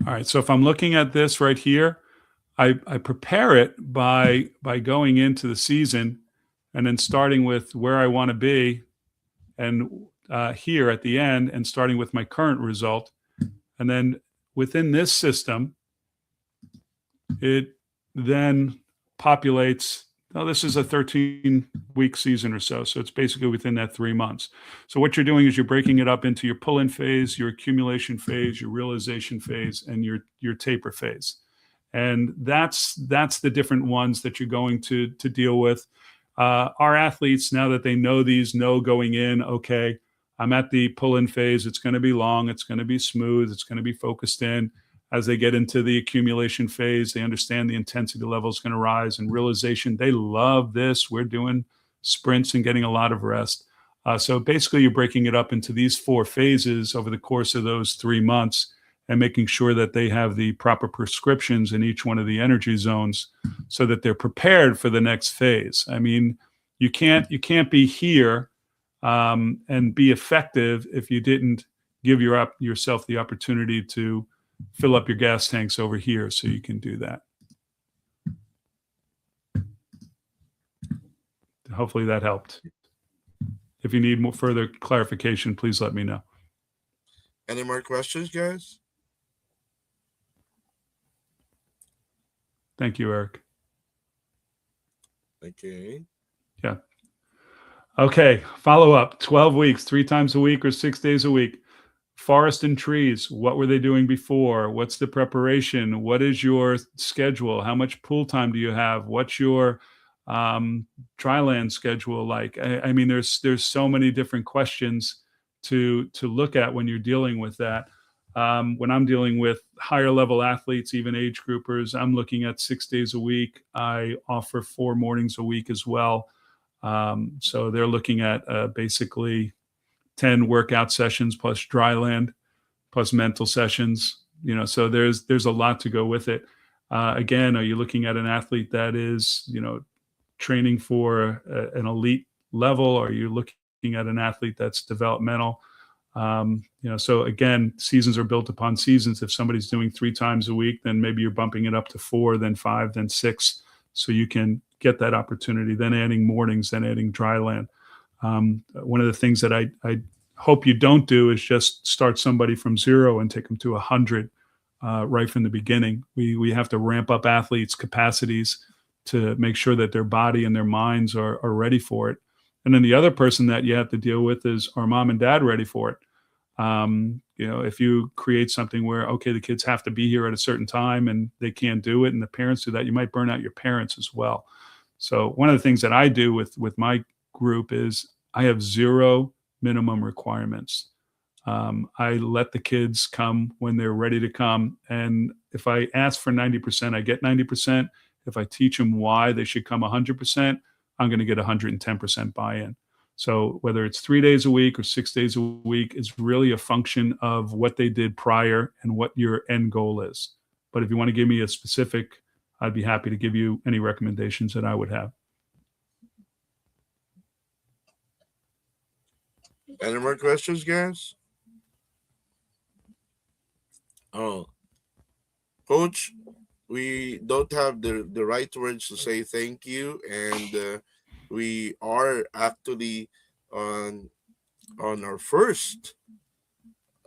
[SPEAKER 2] All right, so if I'm looking at this right here, I prepare it by going into the season and then starting with where I want to be and here at the end and starting with my current result. And then within this system, it then populates, this is a 13-week season or so. So it's basically within that 3 months. So what you're doing is you're breaking it up into your pull-in phase, your accumulation phase, your realization phase, and your taper phase. And that's the different ones that you're going to deal with. Our athletes, now that they know these, know going in, okay, I'm at the pull-in phase. It's going to be long. It's going to be smooth. It's going to be focused in. as they get into the accumulation phase, they understand the intensity level is going to rise, and realization, they love this. We're doing sprints and getting a lot of rest. So basically, you're breaking it up into these 4 phases over the course of those 3 months, and making sure that they have the proper prescriptions in each one of the energy zones so that they're prepared for the next phase. I mean, you can't be here and be effective if you didn't give yourself the opportunity to fill up your gas tanks over here, so you can do that. Hopefully that helped. If you need more further clarification, please let me know.
[SPEAKER 3] Any more questions, guys?
[SPEAKER 2] Thank you, Eric.
[SPEAKER 3] Okay.
[SPEAKER 2] Yeah. Okay. Follow up. 12 weeks, 3 times a week or 6 days a week. Forest and trees. What were they doing before? What's the preparation? What is your schedule? How much pool time do you have? What's your dryland schedule like? I mean, there's so many different questions to look at when you're dealing with that. When I'm dealing with higher level athletes, even age groupers, I'm looking at 6 days a week. I offer 4 mornings a week as well. So they're looking at basically 10 workout sessions plus dryland plus mental sessions. So there's a lot to go with it. Again, are you looking at an athlete that is, training for an elite level? Are you looking at an athlete that's developmental? So again, seasons are built upon seasons. If somebody's doing 3 times a week, then maybe you're bumping it up to 4, then 5, then 6, so you can get that opportunity. Then adding mornings, then adding dryland. One of the things that I hope you don't do is just start somebody from 0 and take them to 100 right from the beginning. We have to ramp up athletes' capacities to make sure that their body and their minds are ready for it. And then the other person that you have to deal with is, are mom and dad ready for it? If you create something where, okay, the kids have to be here at a certain time and they can't do it, and the parents do that, you might burn out your parents as well. So one of the things that I do with my group is I have 0 minimum requirements. I let the kids come when they're ready to come. And if I ask for 90%, I get 90%. If I teach them why they should come 100%, I'm going to get 110% buy-in. So whether it's 3 days a week or 6 days a week is really a function of what they did prior and what your end goal is. But if you want to give me a specific, I'd be happy to give you any recommendations that I would have.
[SPEAKER 3] Any more questions, guys? Oh, Coach, we don't have the right words to say thank you, and we are actually on our first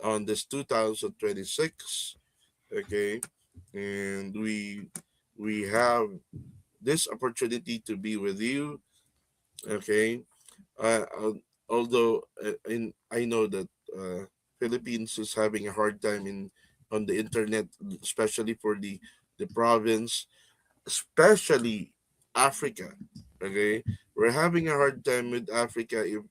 [SPEAKER 3] on this 2026. Okay, and we have this opportunity to be with you. Okay, although I know that Philippines is having a hard time on the internet, especially for the province, especially Africa. Okay, we're having a hard time with Africa if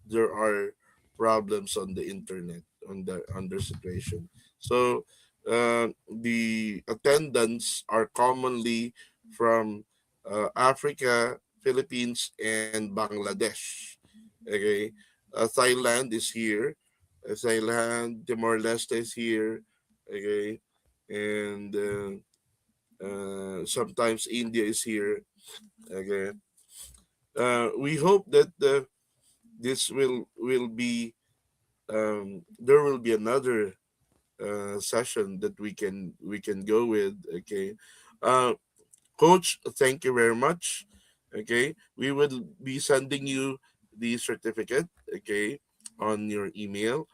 [SPEAKER 3] there are problems on the internet on their situation. So the attendants are commonly from Africa, Philippines, and Bangladesh. Okay, Thailand is here. Thailand, Timor Leste is here. Okay, and sometimes India is here. Okay, we hope that this will be there will be another session that we can go with. Okay, uh, Coach, thank you very much. Okay, we will be sending you the certificate. Okay, on your email.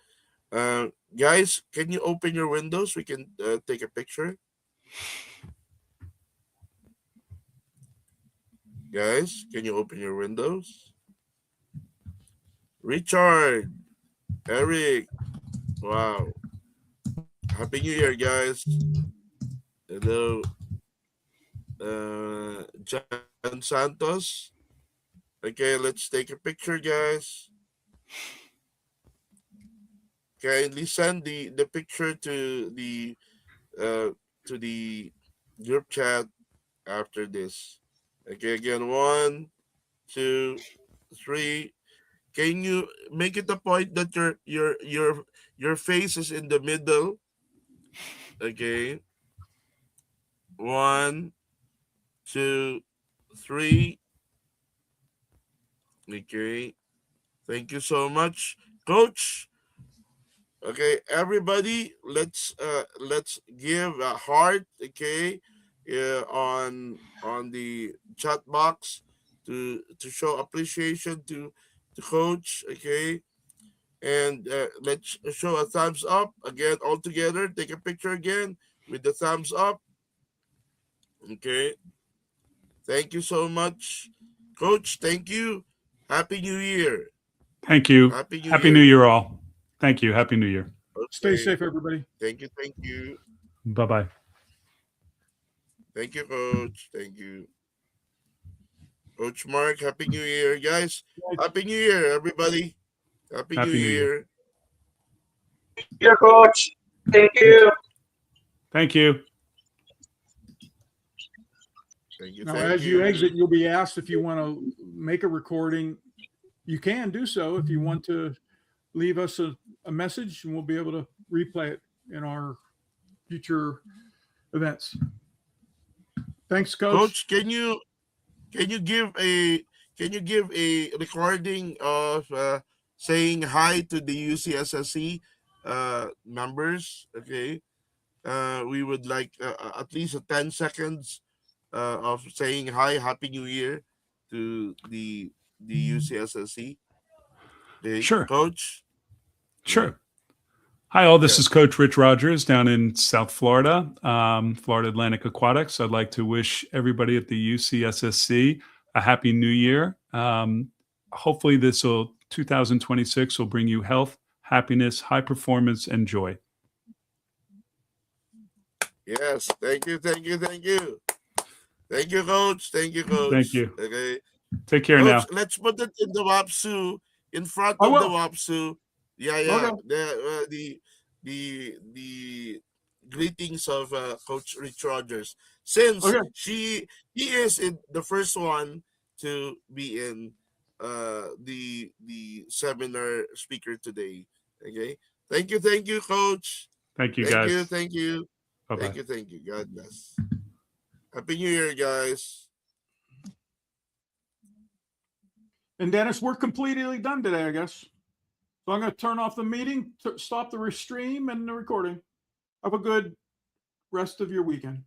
[SPEAKER 3] Guys, can you open your windows? We can take a picture. Guys, can you open your windows? Richard, Eric, wow. Happy New Year, guys. Hello. John Santos. Okay, let's take a picture, guys. Kindly send the picture to the to the group chat after this. Okay, again, 1, 2, 3. Can you make it a point that your face is in the middle? Okay. 1, 2, 3. Okay. Thank you so much, Coach. Okay, everybody, let's give a heart, okay, on the chat box to show appreciation to Coach, okay, and let's show a thumbs up again all together. Take a picture again with the thumbs up, okay. Thank you so much, Coach. Thank you. Happy New Year.
[SPEAKER 2] Thank you.
[SPEAKER 3] Happy New
[SPEAKER 2] Happy New
[SPEAKER 3] Year.
[SPEAKER 2] Year, all. Thank you. Happy New Year.
[SPEAKER 1] Stay
[SPEAKER 3] Okay.
[SPEAKER 1] safe, everybody.
[SPEAKER 3] Thank you. Thank you.
[SPEAKER 2] Bye bye.
[SPEAKER 3] Thank you, Coach. Thank you. Coach Mark, Happy New Year, guys. Happy New Year, everybody. Happy New
[SPEAKER 2] Happy New Year.
[SPEAKER 3] Year.
[SPEAKER 5] Dear Coach, thank you.
[SPEAKER 2] Thank you.
[SPEAKER 3] Thank you.
[SPEAKER 1] Now,
[SPEAKER 3] Thank
[SPEAKER 1] as you exit, you'll be asked if you want to make a recording. You can do so if you want to leave us a message, and we'll be able to replay it in our future events. Thanks, Coach.
[SPEAKER 3] Coach, can you give a recording of saying hi to the UCSSC members? Okay. We would like at least 10 seconds of saying hi, Happy New Year to the UCSSC. Okay,
[SPEAKER 2] Sure.
[SPEAKER 3] Coach.
[SPEAKER 2] Sure. Hi, all. This
[SPEAKER 3] Yes.
[SPEAKER 2] is Coach Rich Rogers down in South Florida, Florida Atlantic Aquatics. I'd like to wish everybody at the UCSSC a happy new year. Hopefully, 2026 will bring you health, happiness, high performance, and joy.
[SPEAKER 3] Yes. Thank you. Thank you. Thank you. Thank you, Coach. Thank you, Coach.
[SPEAKER 2] Thank you.
[SPEAKER 3] Okay.
[SPEAKER 2] Take care
[SPEAKER 3] Coach,
[SPEAKER 2] now.
[SPEAKER 3] let's put it in the WAPSU, in front
[SPEAKER 1] I
[SPEAKER 3] of the
[SPEAKER 1] will.
[SPEAKER 3] WAPSU. Yeah, yeah.
[SPEAKER 1] Okay.
[SPEAKER 3] The greetings of Coach Rich Rogers, since
[SPEAKER 1] Okay.
[SPEAKER 3] he is in the first one to be in the seminar speaker today. Okay. Thank you, Coach.
[SPEAKER 2] Thank you,
[SPEAKER 3] Thank
[SPEAKER 2] guys.
[SPEAKER 3] you, thank you.
[SPEAKER 2] Bye-bye.
[SPEAKER 3] Thank you. God bless. Happy New Year, guys.
[SPEAKER 1] And Dennis, we're completely done today, I guess. So I'm going to turn off the meeting, stop the stream and the recording. Have a good rest of your weekend.